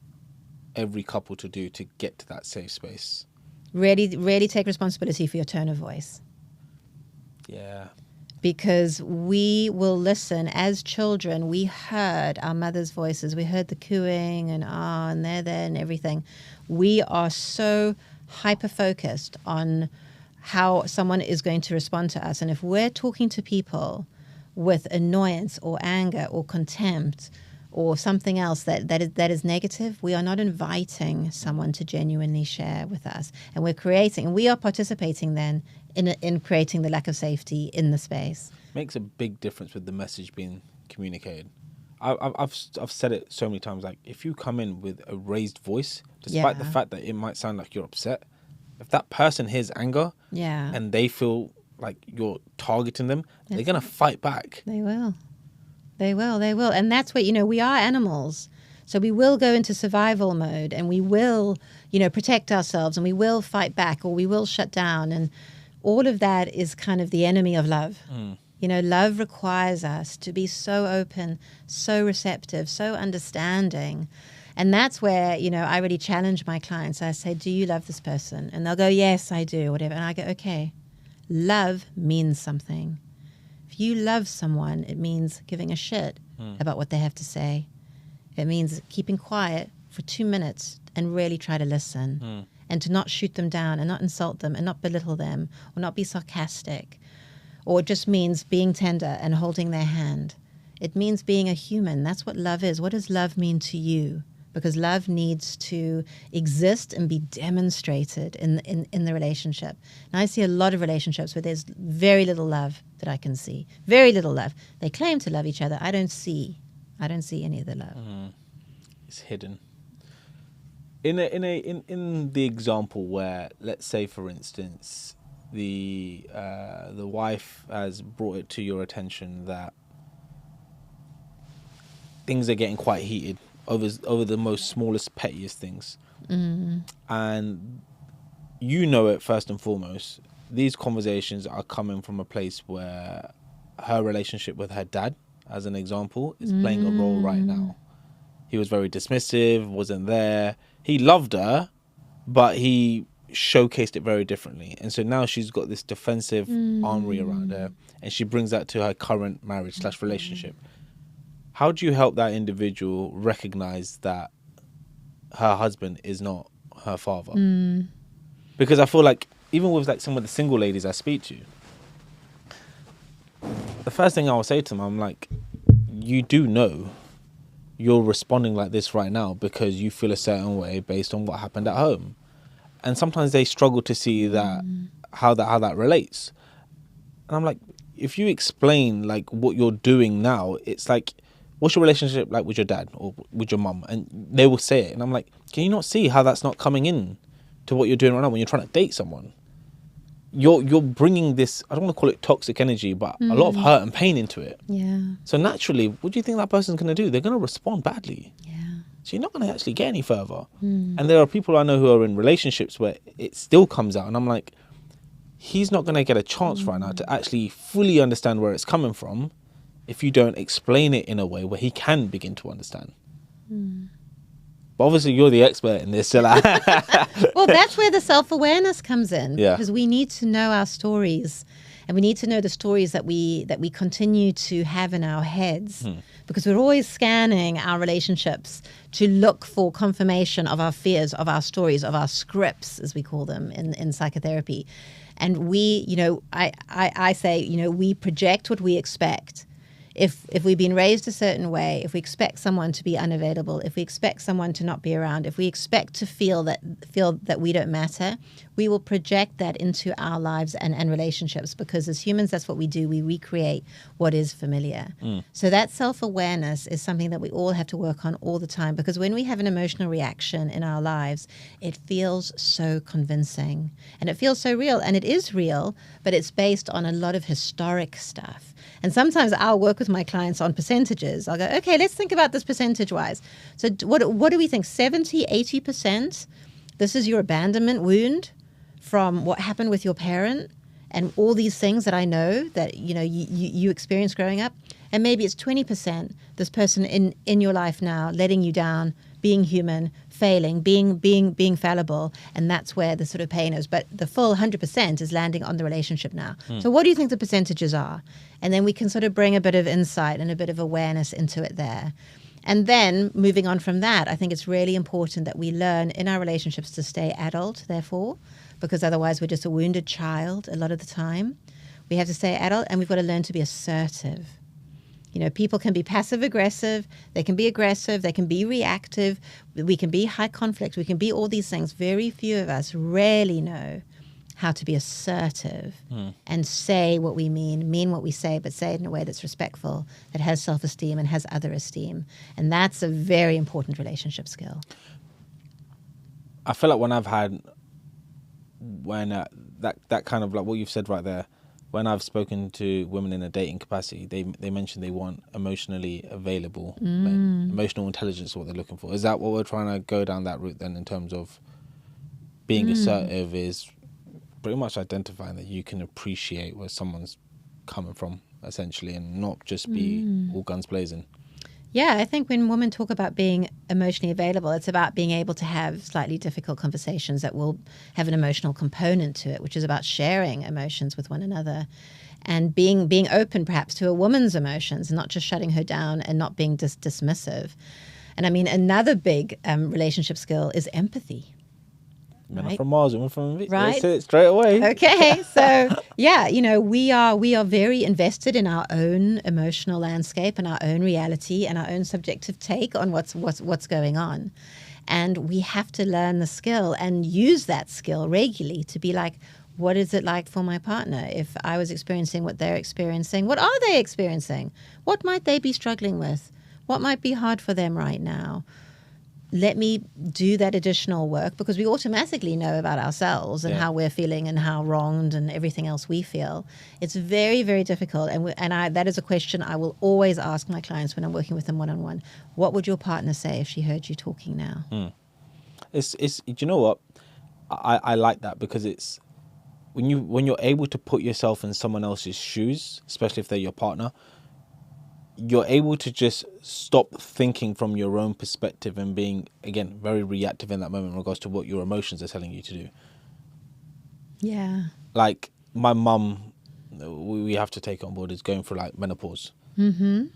S2: every couple to do to get to that safe space?
S1: Really, really take responsibility for your tone of voice.
S2: Yeah.
S1: Because we will listen. As children, we heard our mother's voices. We heard the cooing and and there and everything. We are so hyper-focused on how someone is going to respond to us. And if we're talking to people with annoyance or anger or contempt or something else that is negative, we are not inviting someone to genuinely share with us. And we are participating then in creating the lack of safety in the space.
S2: Makes a big difference with the message being communicated. I've said it so many times, like if you come in with a raised voice, despite the fact that it might sound like you're upset, if that person hears anger and they feel like you're targeting them, they're going to fight back.
S1: They will. And that's what, we are animals. So we will go into survival mode and we will, protect ourselves and we will fight back or we will shut down. And all of that is kind of the enemy of love. Love requires us to be so open, so receptive, so understanding. And that's where, I really challenge my clients. I say, do you love this person? And they'll go, yes, I do, whatever. And I go, okay, love means something. If you love someone, it means giving a shit about what they have to say. It means keeping quiet for 2 minutes and really try to listen and to not shoot them down and not insult them and not belittle them or not be sarcastic. Or it just means being tender and holding their hand. It means being a human. That's what love is. What does love mean to you? Because love needs to exist and be demonstrated in the relationship. And I see a lot of relationships where there's very little love that I can see. Very little love. They claim to love each other. I don't see any of the love.
S2: It's hidden. In the example where, let's say for instance, the wife has brought it to your attention that things are getting quite heated over the most smallest, pettiest things. And you know it first and foremost. These conversations are coming from a place where her relationship with her dad, as an example, is playing a role right now. He was very dismissive, wasn't there. He loved her, but he showcased it very differently. And so now she's got this defensive armory around her, and she brings that to her current marriage / relationship. How do you help that individual recognize that her husband is not her father? Because I feel like even with like some of the single ladies I speak to, the first thing I will say to them, I'm like, you do know you're responding like this right now because you feel a certain way based on what happened at home. And sometimes they struggle to see that how that relates. And I'm like, if you explain like what you're doing now, it's like, what's your relationship like with your dad or with your mum? And they will say it. And I'm like, can you not see how that's not coming in to what you're doing right now when you're trying to date someone? You're bringing this, I don't want to call it toxic energy, but a lot of hurt and pain into it.
S1: Yeah.
S2: So naturally, what do you think that person's going to do? They're going to respond badly.
S1: Yeah.
S2: So you're not going to actually get any further. And there are people I know who are in relationships where it still comes out. And I'm like, he's not going to get a chance right now to actually fully understand where it's coming from if you don't explain it in a way where he can begin to understand. But obviously you're the expert in this. So like
S1: Well, that's where the self-awareness comes in.
S2: Yeah.
S1: Because we need to know our stories, and we need to know the stories that we continue to have in our heads, because we're always scanning our relationships to look for confirmation of our fears, of our stories, of our scripts, as we call them in psychotherapy. And we, I say, we project what we expect. If we've been raised a certain way, if we expect someone to be unavailable, if we expect someone to not be around, if we expect to feel that we don't matter, we will project that into our lives and relationships, because as humans, that's what we do. We recreate what is familiar. So that self-awareness is something that we all have to work on all the time, because when we have an emotional reaction in our lives, it feels so convincing and it feels so real. And it is real, but it's based on a lot of historic stuff. And sometimes I'll work with my clients on percentages. I'll go, okay, let's think about this percentage-wise. So what do we think? 70, 80%? This is your abandonment wound from what happened with your parent and all these things that I know that you experienced growing up. And maybe it's 20%, this person in your life now letting you down, being human, failing, being fallible, and that's where the sort of pain is. But the full 100% is landing on the relationship now. So what do you think the percentages are? And then we can sort of bring a bit of insight and a bit of awareness into it there. And then moving on from that, I think it's really important that we learn in our relationships to stay adult, therefore, because otherwise we're just a wounded child a lot of the time. We have to stay adult, and we've got to learn to be assertive. People can be passive-aggressive, they can be aggressive, they can be reactive, we can be high conflict, we can be all these things. Very few of us rarely know how to be assertive and say what we mean what we say, but say it in a way that's respectful, that has self-esteem and has other esteem. And that's a very important relationship skill.
S2: I feel like that kind of like what you've said right there, when I've spoken to women in a dating capacity, they mention they want emotionally available men. Emotional intelligence is what they're looking for. Is that what we're trying to go down that route then, in terms of being assertive is pretty much identifying that you can appreciate where someone's coming from, essentially, and not just be all guns blazing?
S1: Yeah, I think when women talk about being emotionally available, it's about being able to have slightly difficult conversations that will have an emotional component to it, which is about sharing emotions with one another and being open perhaps to a woman's emotions and not just shutting her down and not being dismissive. And I mean, another big relationship skill is empathy.
S2: Men
S1: right?
S2: are from Mars, women from Venus.
S1: Right.
S2: They say it straight away.
S1: Okay, so yeah, we are very invested in our own emotional landscape and our own reality and our own subjective take on what's going on, and we have to learn the skill and use that skill regularly to be like, what is it like for my partner? If I was experiencing what they're experiencing, what are they experiencing? What might they be struggling with? What might be hard for them right now? Let me do that additional work, because we automatically know about ourselves and how we're feeling and how wronged and everything else we feel. It's very, very difficult. And that is a question I will always ask my clients when I'm working with them one-on-one. What would your partner say if she heard you talking now?
S2: It's you know what? I like that because it's when you're able to put yourself in someone else's shoes, especially if they're your partner, you're able to just stop thinking from your own perspective and being, again, very reactive in that moment in regards to what your emotions are telling you to do.
S1: Yeah.
S2: Like my mum, we have to take on board, is going through like menopause.
S1: Mm-hmm.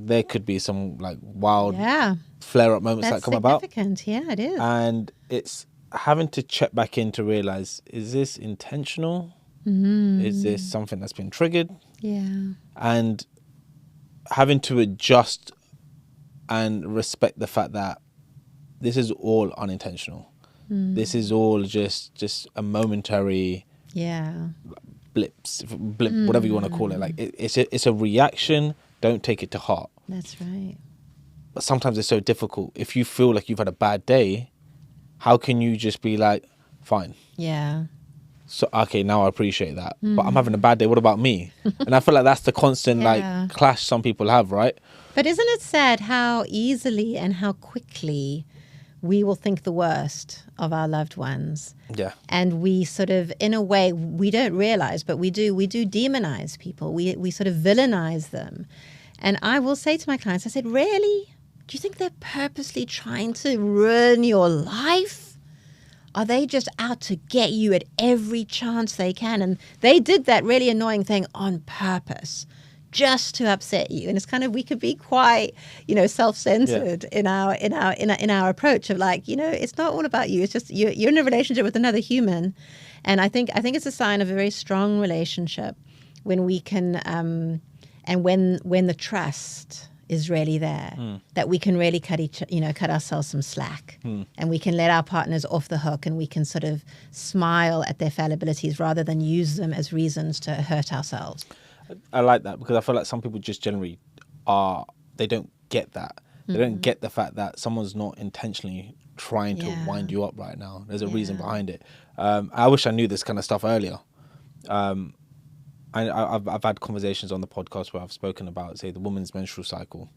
S2: There could be some like wild
S1: Yeah.
S2: flare-up moments
S1: That's
S2: that come about.
S1: significant. Yeah, it is.
S2: And it's having to check back in to realize, is this intentional?
S1: Mm-hmm.
S2: Is this something that's been triggered?
S1: Yeah.
S2: And having to adjust and respect the fact that this is all unintentional. This is all just a momentary
S1: Yeah.
S2: blip, whatever you want to call it. Like it's a reaction. Don't take it to heart.
S1: That's right.
S2: But sometimes it's so difficult. If you feel like you've had a bad day, how can you just be like, fine.
S1: Yeah.
S2: So, okay, now I appreciate that. But I'm having a bad day. What about me? And I feel like that's the constant
S1: Yeah.
S2: like clash some people have, right?
S1: But isn't it sad how easily and how quickly we will think the worst of our loved ones?
S2: Yeah.
S1: And we sort of, in a way, we don't realize, but we do demonize people. We sort of villainize them. And I will say to my clients, I said, really? Do you think they're purposely trying to ruin your life? Are they just out to get you at every chance they can? And they did that really annoying thing on purpose, just to upset you. And it's kind of, we could be quite, self-centered in our approach of like, it's not all about you. It's just you're in a relationship with another human. And I think it's a sign of a very strong relationship when we can, and when the trust is really there, that we can really cut ourselves some slack, and we can let our partners off the hook, and we can sort of smile at their fallibilities rather than use them as reasons to hurt ourselves.
S2: I like that because I feel like some people just generally they don't get that. They don't get the fact that someone's not intentionally trying to wind you up right now. There's a reason behind it. I wish I knew this kind of stuff earlier. I've had conversations on the podcast where I've spoken about, say, the woman's menstrual cycle.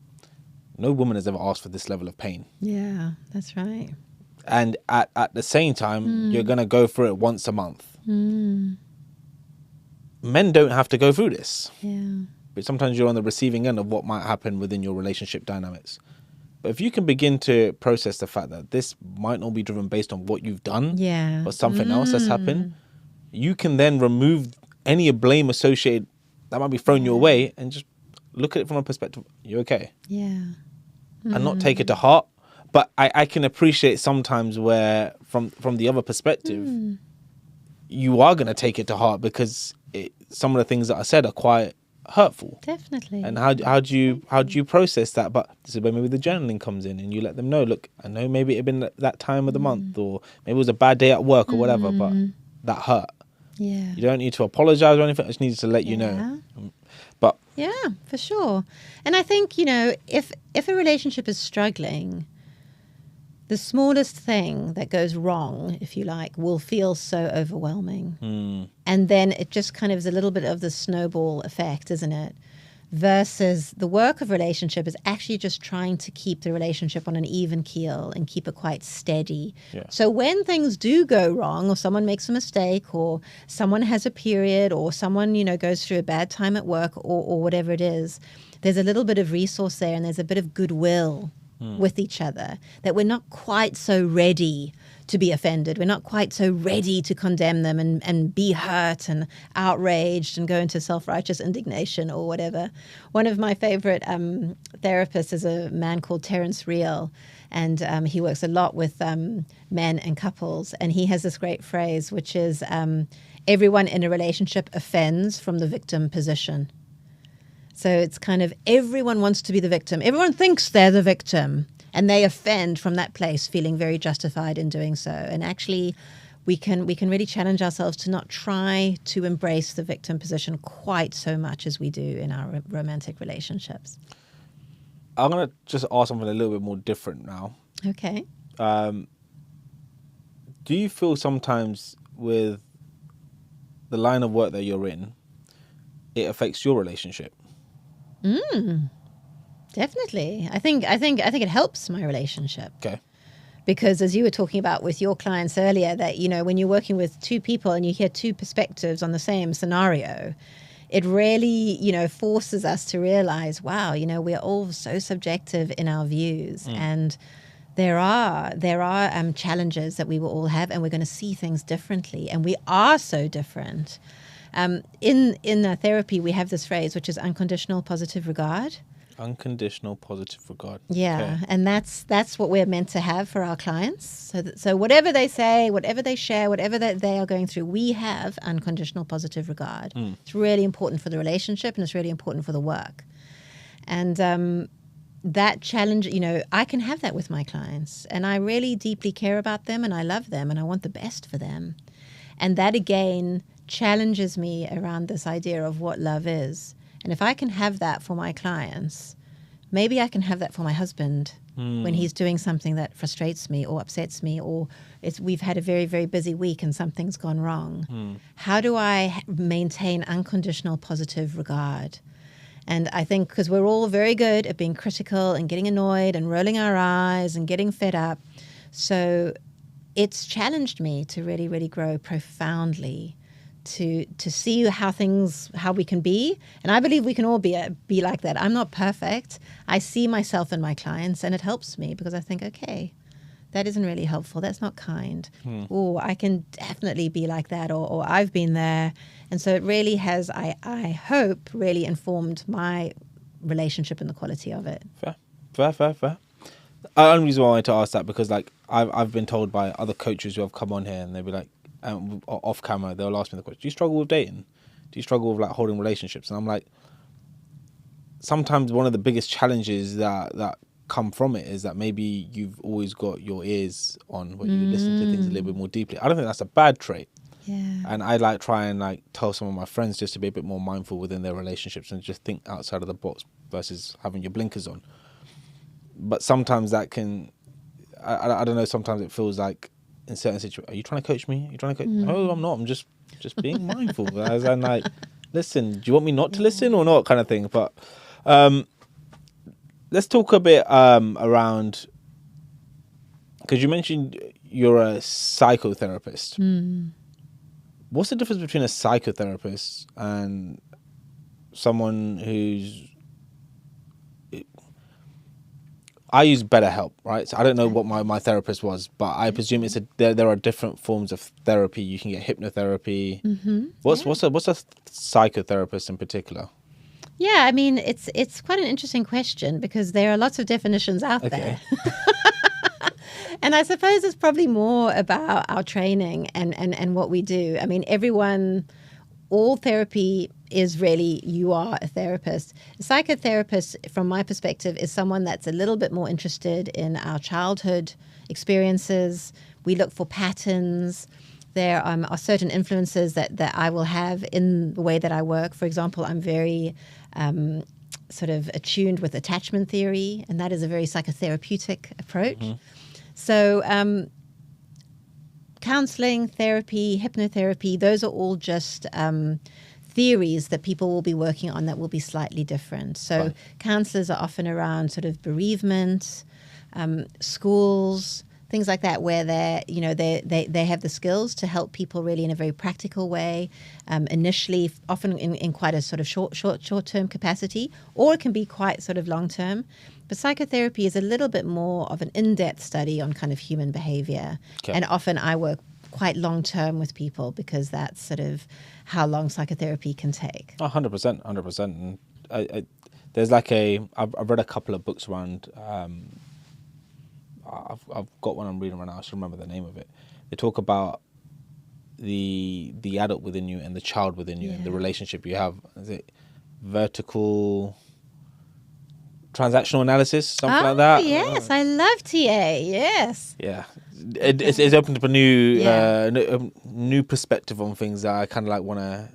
S2: No woman has ever asked for this level of pain.
S1: Yeah, that's right.
S2: And at the same time, you're going to go through it once a month. Men don't have to go through this.
S1: Yeah.
S2: But sometimes you're on the receiving end of what might happen within your relationship dynamics. But if you can begin to process the fact that this might not be driven based on what you've done, but something else that's happened, you can then remove any blame associated that might be thrown your way and just look at it from a perspective, you're okay.
S1: Yeah.
S2: And not take it to heart. But I can appreciate sometimes where from the other perspective, you are going to take it to heart because some of the things that I said are quite hurtful.
S1: Definitely.
S2: And how do you process that? But this is where maybe the journaling comes in, and you let them know, look, I know maybe it had been that time of the month, or maybe it was a bad day at work or whatever, but that hurt.
S1: Yeah.
S2: You don't need to apologize or anything. I just need to let you know. But
S1: yeah, for sure. And I think, if a relationship is struggling, the smallest thing that goes wrong, if you like, will feel so overwhelming. And then it just kind of is a little bit of the snowball effect, isn't it? Versus the work of relationship is actually just trying to keep the relationship on an even keel and keep it quite steady.
S2: Yeah.
S1: So when things do go wrong, or someone makes a mistake, or someone has a period, or someone, goes through a bad time at work, or whatever it is, there's a little bit of resource there, and there's a bit of goodwill with each other, that we're not quite so ready to be offended. We're not quite so ready to condemn them and be hurt and outraged and go into self-righteous indignation or whatever. One of my favorite therapists is a man called Terence Real, and he works a lot with men and couples. And he has this great phrase, which is everyone in a relationship offends from the victim position. So it's kind of everyone wants to be the victim. Everyone thinks they're the victim, and they offend from that place, feeling very justified in doing so. And actually, we can really challenge ourselves to not try to embrace the victim position quite so much as we do in our romantic relationships.
S2: I'm going to just ask something a little bit more different now.
S1: Okay.
S2: Do you feel sometimes with the line of work that you're in, it affects your relationship?
S1: Definitely. I think it helps my relationship.
S2: Okay.
S1: Because as you were talking about with your clients earlier, that, you know, when you're working with two people and you hear two perspectives on the same scenario, it really, you know, forces us to realize, wow, you know, we're all so subjective in our views. And there are challenges that we will all have, and we're going to see things differently. And we are so different. In therapy, we have this phrase, which is unconditional positive regard.
S2: Unconditional positive regard.
S1: Yeah,
S2: Okay.
S1: and that's what we're meant to have for our clients. So whatever they say, whatever they share, whatever that they are going through, we have unconditional positive regard. It's really important for the relationship, and it's really important for the work. And that challenge, you know, I can have that with my clients, and I really deeply care about them, and I love them, and I want the best for them. And that again challenges me around this idea of what love is. And if I can have that for my clients, maybe I can have that for my husband when he's doing something that frustrates me or upsets me, or we've had a very, very busy week and something's gone wrong. How do I maintain unconditional positive regard? And I think because we're all very good at being critical and getting annoyed and rolling our eyes and getting fed up. So it's challenged me to really, really grow profoundly, to see how we can be. And I believe we can all be like that. I'm not perfect. I see myself in my clients, and it helps me because I think, okay, that isn't really helpful. That's not kind. Oh, I can definitely be like that, or I've been there. And so it really has, I hope, really informed my relationship and the quality of it.
S2: Fair. The only reason why I wanted to ask that, because like I've been told by other coaches who have come on here, and they'll be like, off camera, they'll ask me the question, do you struggle with dating? Do you struggle with like holding relationships? And I'm like, sometimes one of the biggest challenges that come from it is that maybe you've always got your ears on when you listen to things a little bit more deeply. I don't think that's a bad trait.
S1: Yeah.
S2: And I like try and like tell some of my friends just to be a bit more mindful within their relationships and just think outside of the box versus having your blinkers on. But sometimes that can, I don't know, sometimes it feels like in certain situations, are you trying to coach me? Are you trying to coach? No, I'm not. I'm just being mindful. As I'm like, listen, do you want me not to listen or not, kind of thing. But let's talk a bit around, because you mentioned you're a psychotherapist. What's the difference between a psychotherapist and someone who's... I use BetterHelp, right? So I don't know what my therapist was, but I presume there are different forms of therapy. You can get hypnotherapy. What's a psychotherapist in particular?
S1: Yeah, I mean, it's quite an interesting question because there are lots of definitions out there. And I suppose it's probably more about our training and what we do. I mean, all therapy is really, you are a therapist. A psychotherapist, from my perspective, is someone that's a little bit more interested in our childhood experiences. We look for patterns. There are certain influences that I will have in the way that I work. For example, I'm very sort of attuned with attachment theory, and that is a very psychotherapeutic approach. So counseling, therapy, hypnotherapy, those are all just theories that people will be working on that will be slightly different. So counselors are often around sort of bereavement, schools, things like that, where they have the skills to help people really in a very practical way, initially, often in quite a sort of short-term capacity, or it can be quite sort of long-term. But psychotherapy is a little bit more of an in-depth study on kind of human behavior. And often I work quite long-term with people because that's sort of how long psychotherapy can take.
S2: 100%. And there's like I've read a couple of books around, I've got one I'm reading right now, I should remember the name of it. They talk about the adult within you and the child within you and the relationship you have. Is it vertical transactional analysis, something like that?
S1: Yes, I love TA, yes.
S2: Yeah. It's opened up a new perspective on things that I kind of like want to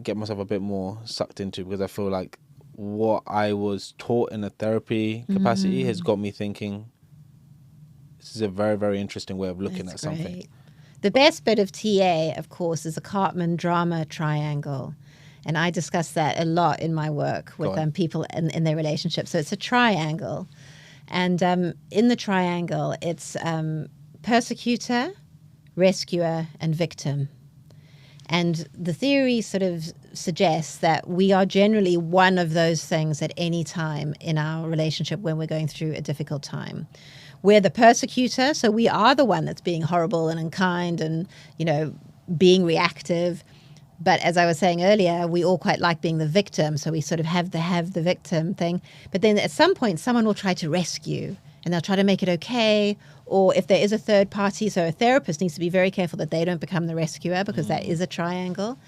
S2: get myself a bit more sucked into, because I feel like what I was taught in a therapy capacity has got me thinking, this is a very, very interesting way of looking at something.
S1: Great. The best bit of TA, of course, is the Cartman drama triangle. And I discuss that a lot in my work with people in their relationships. So it's a triangle. And in the triangle, it's persecutor, rescuer, and victim. And the theory sort of suggests that we are generally one of those things at any time in our relationship when we're going through a difficult time. We're the persecutor, so we are the one that's being horrible and unkind and, being reactive. But as I was saying earlier, we all quite like being the victim, so we sort of have the victim thing. But then at some point, someone will try to rescue, and they'll try to make it okay. Or if there is a third party, so a therapist needs to be very careful that they don't become the rescuer, because that is a triangle.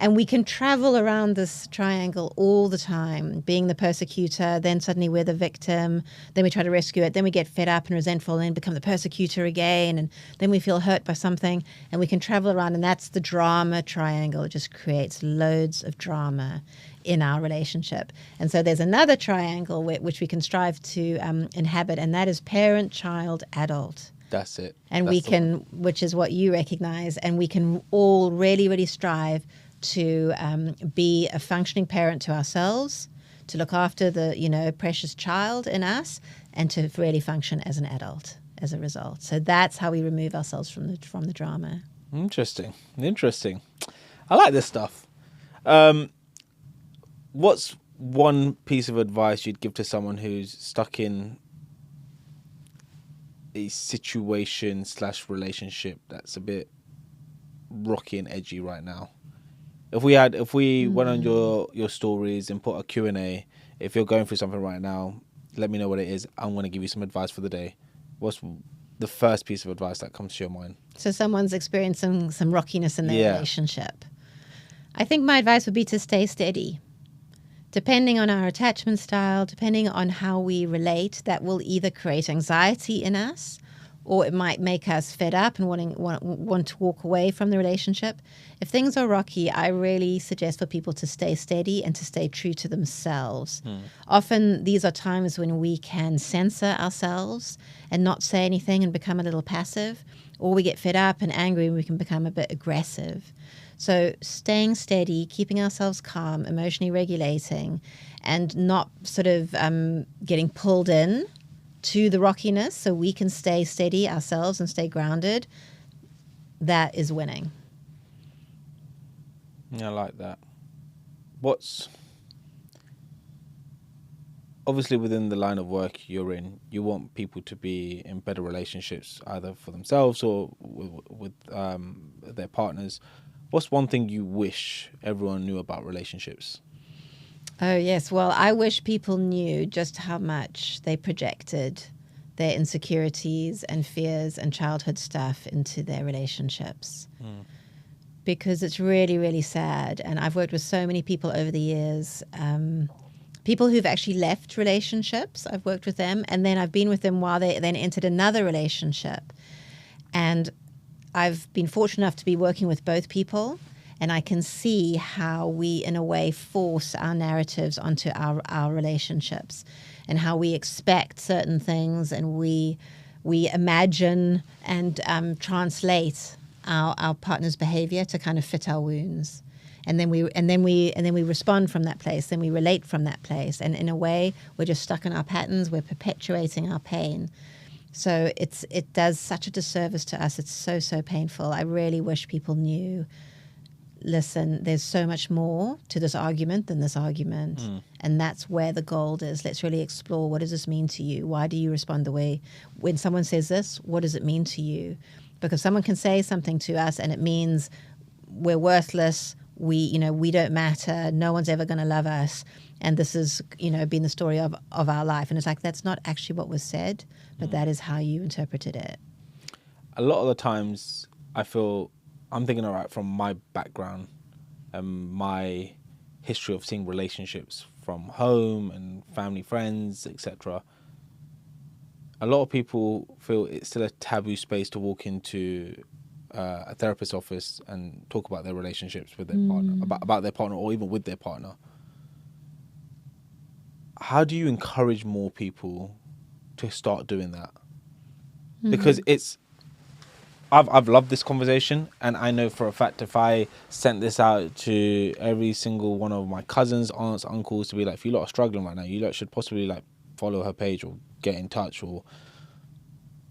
S1: And we can travel around this triangle all the time, being the persecutor, then suddenly we're the victim, then we try to rescue it, then we get fed up and resentful and then become the persecutor again, and then we feel hurt by something, and we can travel around, and that's the drama triangle. It just creates loads of drama in our relationship. And so there's another triangle which we can strive to inhabit, and that is parent, child, adult.
S2: That's it.
S1: And
S2: That's
S1: we can, which is what you recognize, and we can all really, really strive to be a functioning parent to ourselves, to look after the, precious child in us, and to really function as an adult as a result. So that's how we remove ourselves from the drama.
S2: Interesting. I like this stuff. What's one piece of advice you'd give to someone who's stuck in a situation/relationship that's a bit rocky and edgy right now? If we went on your stories and put a Q&A, if you're going through something right now, let me know what it is. I'm going to give you some advice for the day. What's the first piece of advice that comes to your mind?
S1: So someone's experiencing some rockiness in their relationship. I think my advice would be to stay steady. Depending on our attachment style, depending on how we relate, that will either create anxiety in us, or it might make us fed up and want to walk away from the relationship. If things are rocky, I really suggest for people to stay steady and to stay true to themselves. Often these are times when we can censor ourselves and not say anything and become a little passive, or we get fed up and angry and we can become a bit aggressive. So staying steady, keeping ourselves calm, emotionally regulating, and not sort of getting pulled in to the rockiness, so we can stay steady ourselves and stay grounded, that is winning.
S2: Yeah, I like that. What's obviously within the line of work you're in, you want people to be in better relationships, either for themselves or with their partners. What's one thing you wish everyone knew about relationships?
S1: Oh, yes. Well, I wish people knew just how much they projected their insecurities and fears and childhood stuff into their relationships. Because it's really, really sad. And I've worked with so many people over the years, people who've actually left relationships. I've worked with them, and then I've been with them while they then entered another relationship. And I've been fortunate enough to be working with both people. And I can see how we, in a way, force our narratives onto our relationships, and how we expect certain things, and we imagine and translate our partner's behavior to kind of fit our wounds, and then we respond from that place. Then we relate from that place, and in a way, we're just stuck in our patterns. We're perpetuating our pain. So it does such a disservice to us. It's so painful. I really wish people knew. Listen, there's so much more to this argument than this argument. And that's where the gold is. Let's really explore, what does this mean to you? Why do you respond the way when someone says this? What does it mean to you? Because someone can say something to us and it means we're worthless, we don't matter, no one's ever going to love us, and this has been the story of our life. And it's like, that's not actually what was said, but that is how you interpreted it.
S2: A lot of the times I feel, I'm thinking, all right, from my background and my history of seeing relationships from home and family, friends, etc., a lot of people feel it's still a taboo space to walk into a therapist's office and talk about their relationships with their partner, about their partner, or even with their partner. How do you encourage more people to start doing that? Because I've loved this conversation, and I know for a fact if I sent this out to every single one of my cousins, aunts, uncles, to be like, if you lot are struggling right now, you lot should possibly follow her page or get in touch or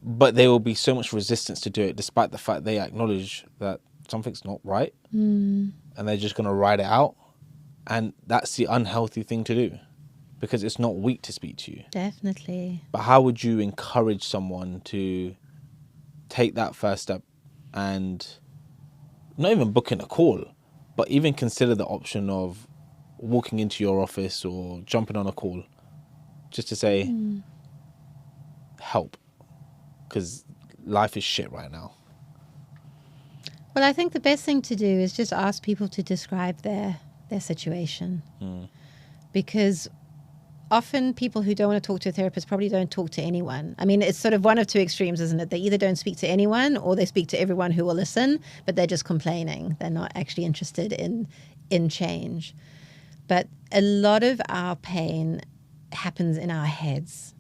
S2: but there will be so much resistance to do it, despite the fact they acknowledge that something's not right, and they're just going to ride it out. And that's the unhealthy thing to do, because it's not weak to speak to you.
S1: Definitely.
S2: But how would you encourage someone to take that first step and not even book in a call, but even consider the option of walking into your office or jumping on a call just to say, help, because life is shit right now?
S1: Well, I think the best thing to do is just ask people to describe their situation. Because often people who don't want to talk to a therapist probably don't talk to anyone. I mean, it's sort of one of two extremes, isn't it? They either don't speak to anyone or they speak to everyone who will listen, but they're just complaining. They're not actually interested in change. But a lot of our pain happens in our heads.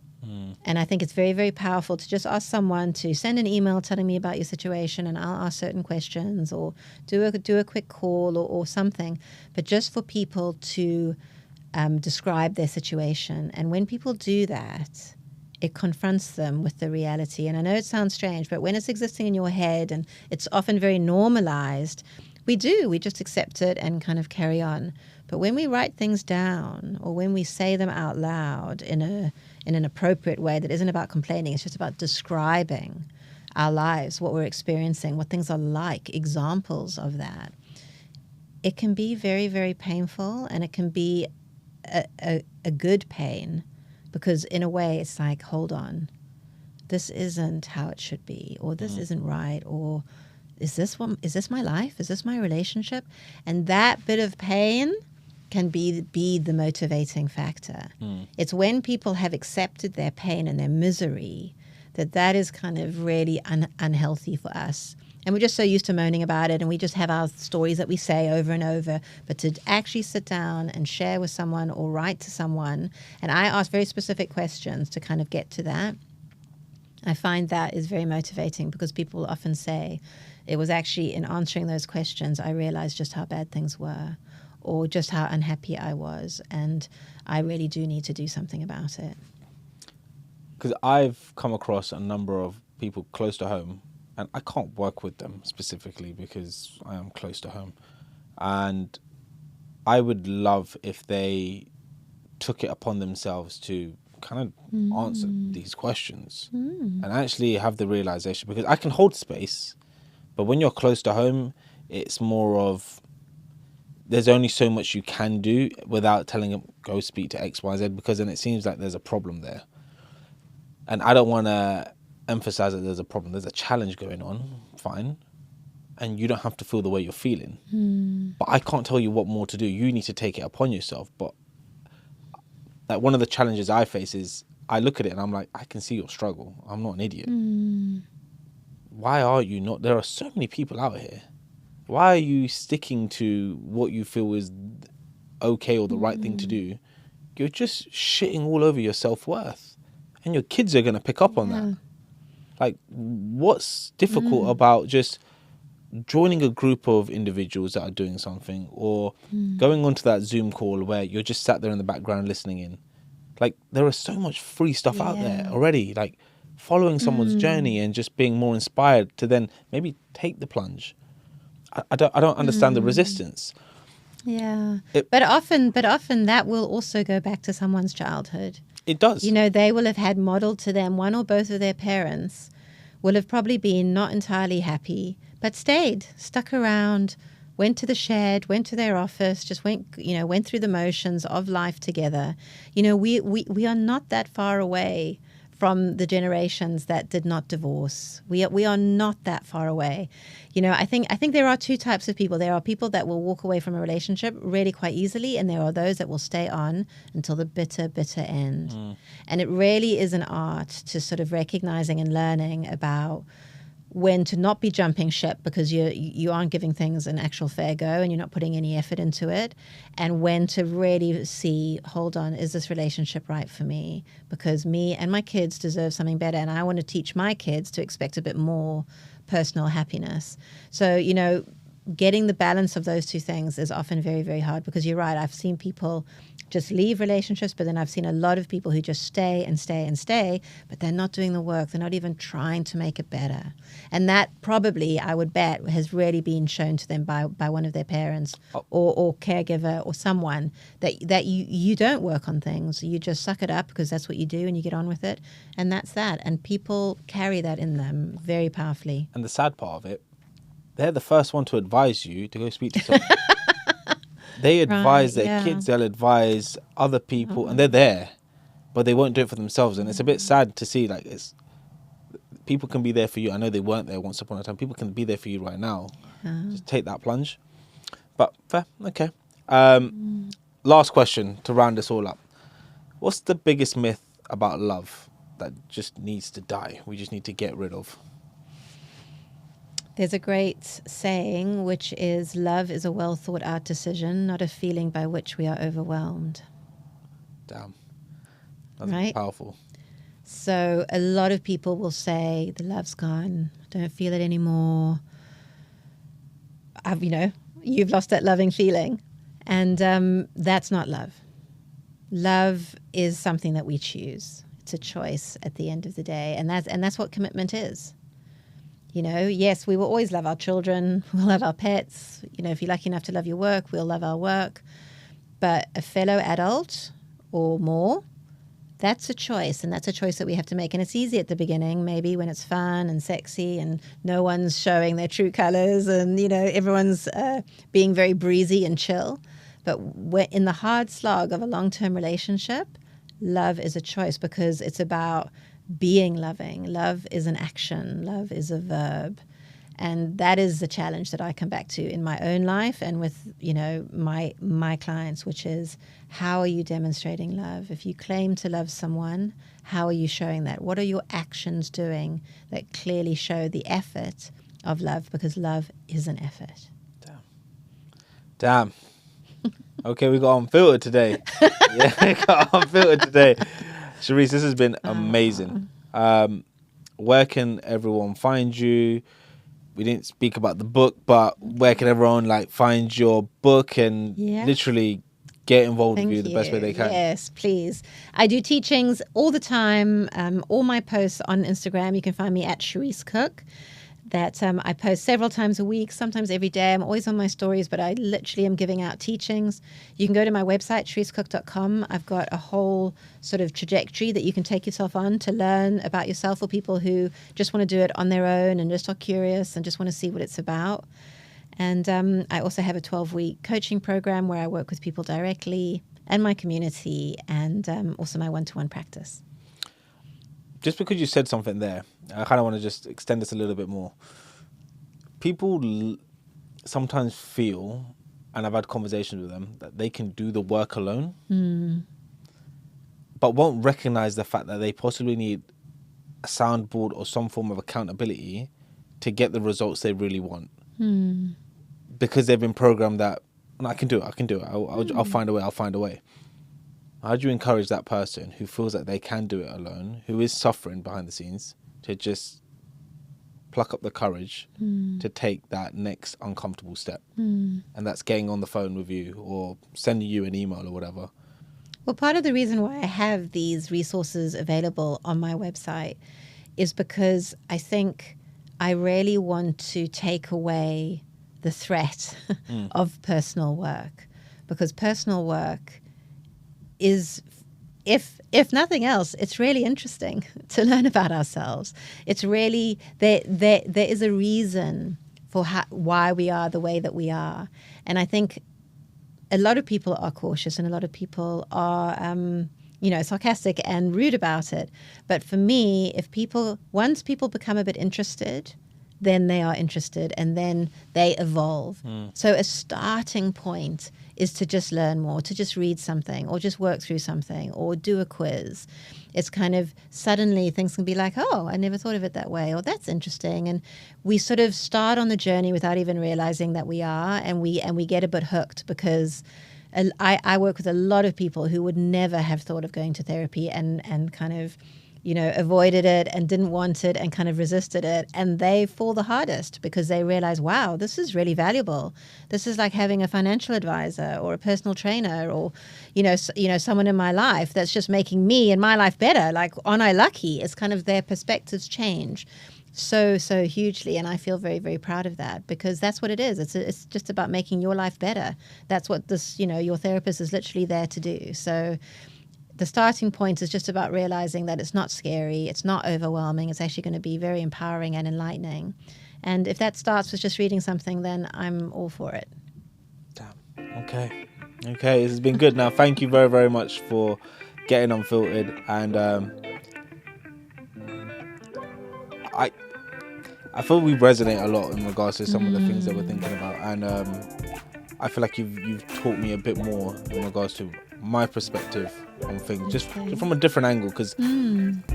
S1: And I think it's very, very powerful to just ask someone to send an email telling me about your situation, and I'll ask certain questions, or do a quick call or something. But just for people to describe their situation. And when people do that, it confronts them with the reality. And I know it sounds strange, but when it's existing in your head and it's often very normalized, we just accept it and kind of carry on. But when we write things down, or when we say them out loud in an appropriate way that isn't about complaining, it's just about describing our lives, what we're experiencing, what things are like, examples of that, it can be very, very painful, and it can be a good pain, because in a way it's like, hold on, this isn't how it should be, or this isn't right, or is this my life? Is this my relationship? And that bit of pain can be the motivating factor. It's when people have accepted their pain and their misery that is kind of really unhealthy for us. And we're just so used to moaning about it, and we just have our stories that we say over and over. But to actually sit down and share with someone or write to someone, and I ask very specific questions to kind of get to that, I find that is very motivating, because people often say, it was actually in answering those questions I realized just how bad things were, or just how unhappy I was, and I really do need to do something about it.
S2: Because I've come across a number of people close to home, and I can't work with them specifically because I am close to home. And I would love if they took it upon themselves to kind of answer these questions and actually have the realization, because I can hold space, but when you're close to home, it's more of, there's only so much you can do without telling them, go speak to X, Y, Z, because then it seems like there's a problem there. And I don't want to emphasize that there's a problem. There's a challenge going on, fine. And you don't have to feel the way you're feeling. But I can't tell you what more to do. You need to take it upon yourself. But like, one of the challenges I face is, I look at it and I'm like, I can see your struggle. I'm not an idiot. Why are you not? There are so many people out here. Why are you sticking to what you feel is okay or the right thing to do? You're just shitting all over your self-worth. And your kids are going to pick up on that. Like, what's difficult about just joining a group of individuals that are doing something, or going onto that Zoom call where you're just sat there in the background listening in? Like, there is so much free stuff out there already. Like, following someone's journey and just being more inspired to then maybe take the plunge. I don't understand the resistance.
S1: Yeah. But often that will also go back to someone's childhood.
S2: It does.
S1: You know, they will have had modeled to them, one or both of their parents will have probably been not entirely happy, but stuck around, went to the shed, went to their office, just went through the motions of life together. You know, we are not that far away from the generations that did not divorce. We are not that far away. You know, I think there are two types of people. There are people that will walk away from a relationship really quite easily, and there are those that will stay on until the bitter, bitter end. And it really is an art to sort of recognizing and learning about when to not be jumping ship because you aren't giving things an actual fair go and you're not putting any effort into it, and when to really see, hold on, is this relationship right for me? Because me and my kids deserve something better, and I want to teach my kids to expect a bit more personal happiness. So, you know, getting the balance of those two things is often very, very hard, because you're right. I've seen people just leave relationships, but then I've seen a lot of people who just stay and stay and stay, but they're not doing the work. They're not even trying to make it better. And that probably, I would bet, has really been shown to them by one of their parents or caregiver or someone that you don't work on things. You just suck it up because that's what you do and you get on with it. And that's that. And people carry that in them very powerfully.
S2: And the sad part of it, they're the first one to advise you to go speak to someone. They advise their kids, they'll advise other people, and they're there, but they won't do it for themselves. And it's a bit sad to see, like, people can be there for you. I know they weren't there once upon a time. People can be there for you right now. Just take that plunge. But fair, okay. Last question to round this all up. What's the biggest myth about love that just needs to die? We just need to get rid of.
S1: There's a great saying, which is, love is a well thought out decision, not a feeling by which we are overwhelmed.
S2: Damn. That's
S1: right?
S2: Powerful.
S1: So a lot of people will say, the love's gone, don't feel it anymore. You've lost that loving feeling. And that's not love. Love is something that we choose. It's a choice at the end of the day. And that's what commitment is. Yes, we will always love our children. We'll love our pets. If you're lucky enough to love your work, we'll love our work. But a fellow adult or more, that's a choice. And that's a choice that we have to make. And it's easy at the beginning, maybe when it's fun and sexy and no one's showing their true colors and, everyone's being very breezy and chill. But in the hard slog of a long-term relationship, love is a choice, because it's about being loving. Love is an action. Love is a verb. And that is the challenge that I come back to in my own life and with, my clients, which is, how are you demonstrating love? If you claim to love someone, how are you showing that? What are your actions doing that clearly show the effort of love? Because love is an effort.
S2: Damn. Okay, we got Unfiltered today. Yeah, we got Unfiltered today. Charisse, this has been amazing. Where can everyone find you? We didn't speak about the book, but where can everyone find your book and literally get involved with you the best way they can?
S1: Yes, please. I do teachings all the time. All my posts on Instagram, you can find me at Charisse Cooke. That I post several times a week, sometimes every day. I'm always on my stories, but I literally am giving out teachings. You can go to my website, charissecooke.com. I've got a whole sort of trajectory that you can take yourself on to learn about yourself, for people who just want to do it on their own and just are curious and just want to see what it's about. And I also have a 12-week coaching program where I work with people directly and my community, and also my one-to-one practice.
S2: Just because you said something there, I kind of want to just extend this a little bit more. People sometimes feel, and I've had conversations with them, that they can do the work alone, but won't recognize the fact that they possibly need a soundboard or some form of accountability to get the results they really want. Because they've been programmed that, I can do it. I'll find a way. How do you encourage that person who feels that they can do it alone, who is suffering behind the scenes, to just pluck up the courage to take that next uncomfortable step? And that's getting on the phone with you or sending you an email or whatever.
S1: Well, part of the reason why I have these resources available on my website is because I think I really want to take away the threat of personal work, because personal work is, if nothing else, it's really interesting to learn about ourselves. It's really, there is a reason for why we are the way that we are. And I think a lot of people are cautious and a lot of people are, sarcastic and rude about it. But for me, once people become a bit interested, then they are interested and then they evolve. So a starting point is to just learn more, to just read something or just work through something or do a quiz. It's kind of suddenly things can be like, oh, I never thought of it that way, or that's interesting. And we sort of start on the journey without even realizing that we are, and we get a bit hooked, because I work with a lot of people who would never have thought of going to therapy and kind of, avoided it and didn't want it and kind of resisted it. And they fall the hardest because they realize, wow, this is really valuable. This is like having a financial advisor or a personal trainer or, someone in my life that's just making me and my life better. Like, aren't I lucky? It's kind of their perspectives change so hugely, and I feel very, very proud of that because that's what it is. It's just about making your life better. That's what this, your therapist is literally there to do. So the starting point is just about realizing that it's not scary, it's not overwhelming, it's actually going to be very empowering and enlightening. And if that starts with just reading something, then I'm all for it.
S2: Damn. Okay, this has been good. Now, thank you very, very much for getting Unfiltered, and I feel we resonate a lot in regards to some of the things that we're thinking about, and I feel like you've taught me a bit more in regards to my perspective on things, just from a different angle, because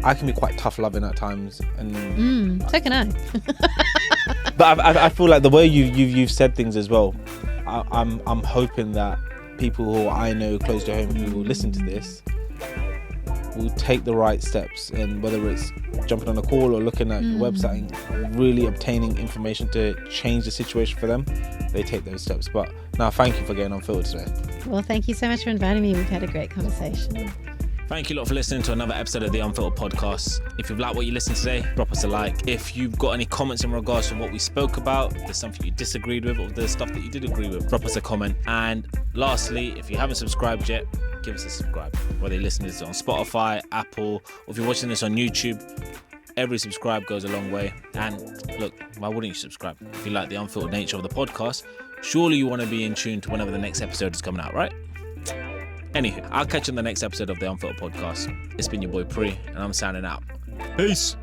S2: I can be quite tough loving at times, and
S1: so can I.
S2: But I feel like the way you've said things as well, I'm hoping that people who I know close to home who will listen to this will take the right steps, and whether it's jumping on a call or looking at your website and really obtaining information to change the situation for them, they take those steps. But now, thank you for getting Unfiltered today.
S1: Well, thank you so much for inviting me. We've had a great conversation.
S3: Thank you lot for listening to another episode of the Unfiltered Podcast. If you've liked what you listened today, drop us a like. If you've got any comments in regards to what we spoke about, if there's something you disagreed with or there's stuff that you did agree with, drop us a comment. And lastly, if you haven't subscribed yet, give us a subscribe. Whether you're listening to this on Spotify, Apple, or if you're watching this on YouTube, every subscribe goes a long way. And look, why wouldn't you subscribe? If you like the unfiltered nature of the podcast, surely you want to be in tune to whenever the next episode is coming out, right? Anywho, I'll catch you in the next episode of the Unfiltered Podcast. It's been your boy Pri, and I'm signing out. Peace.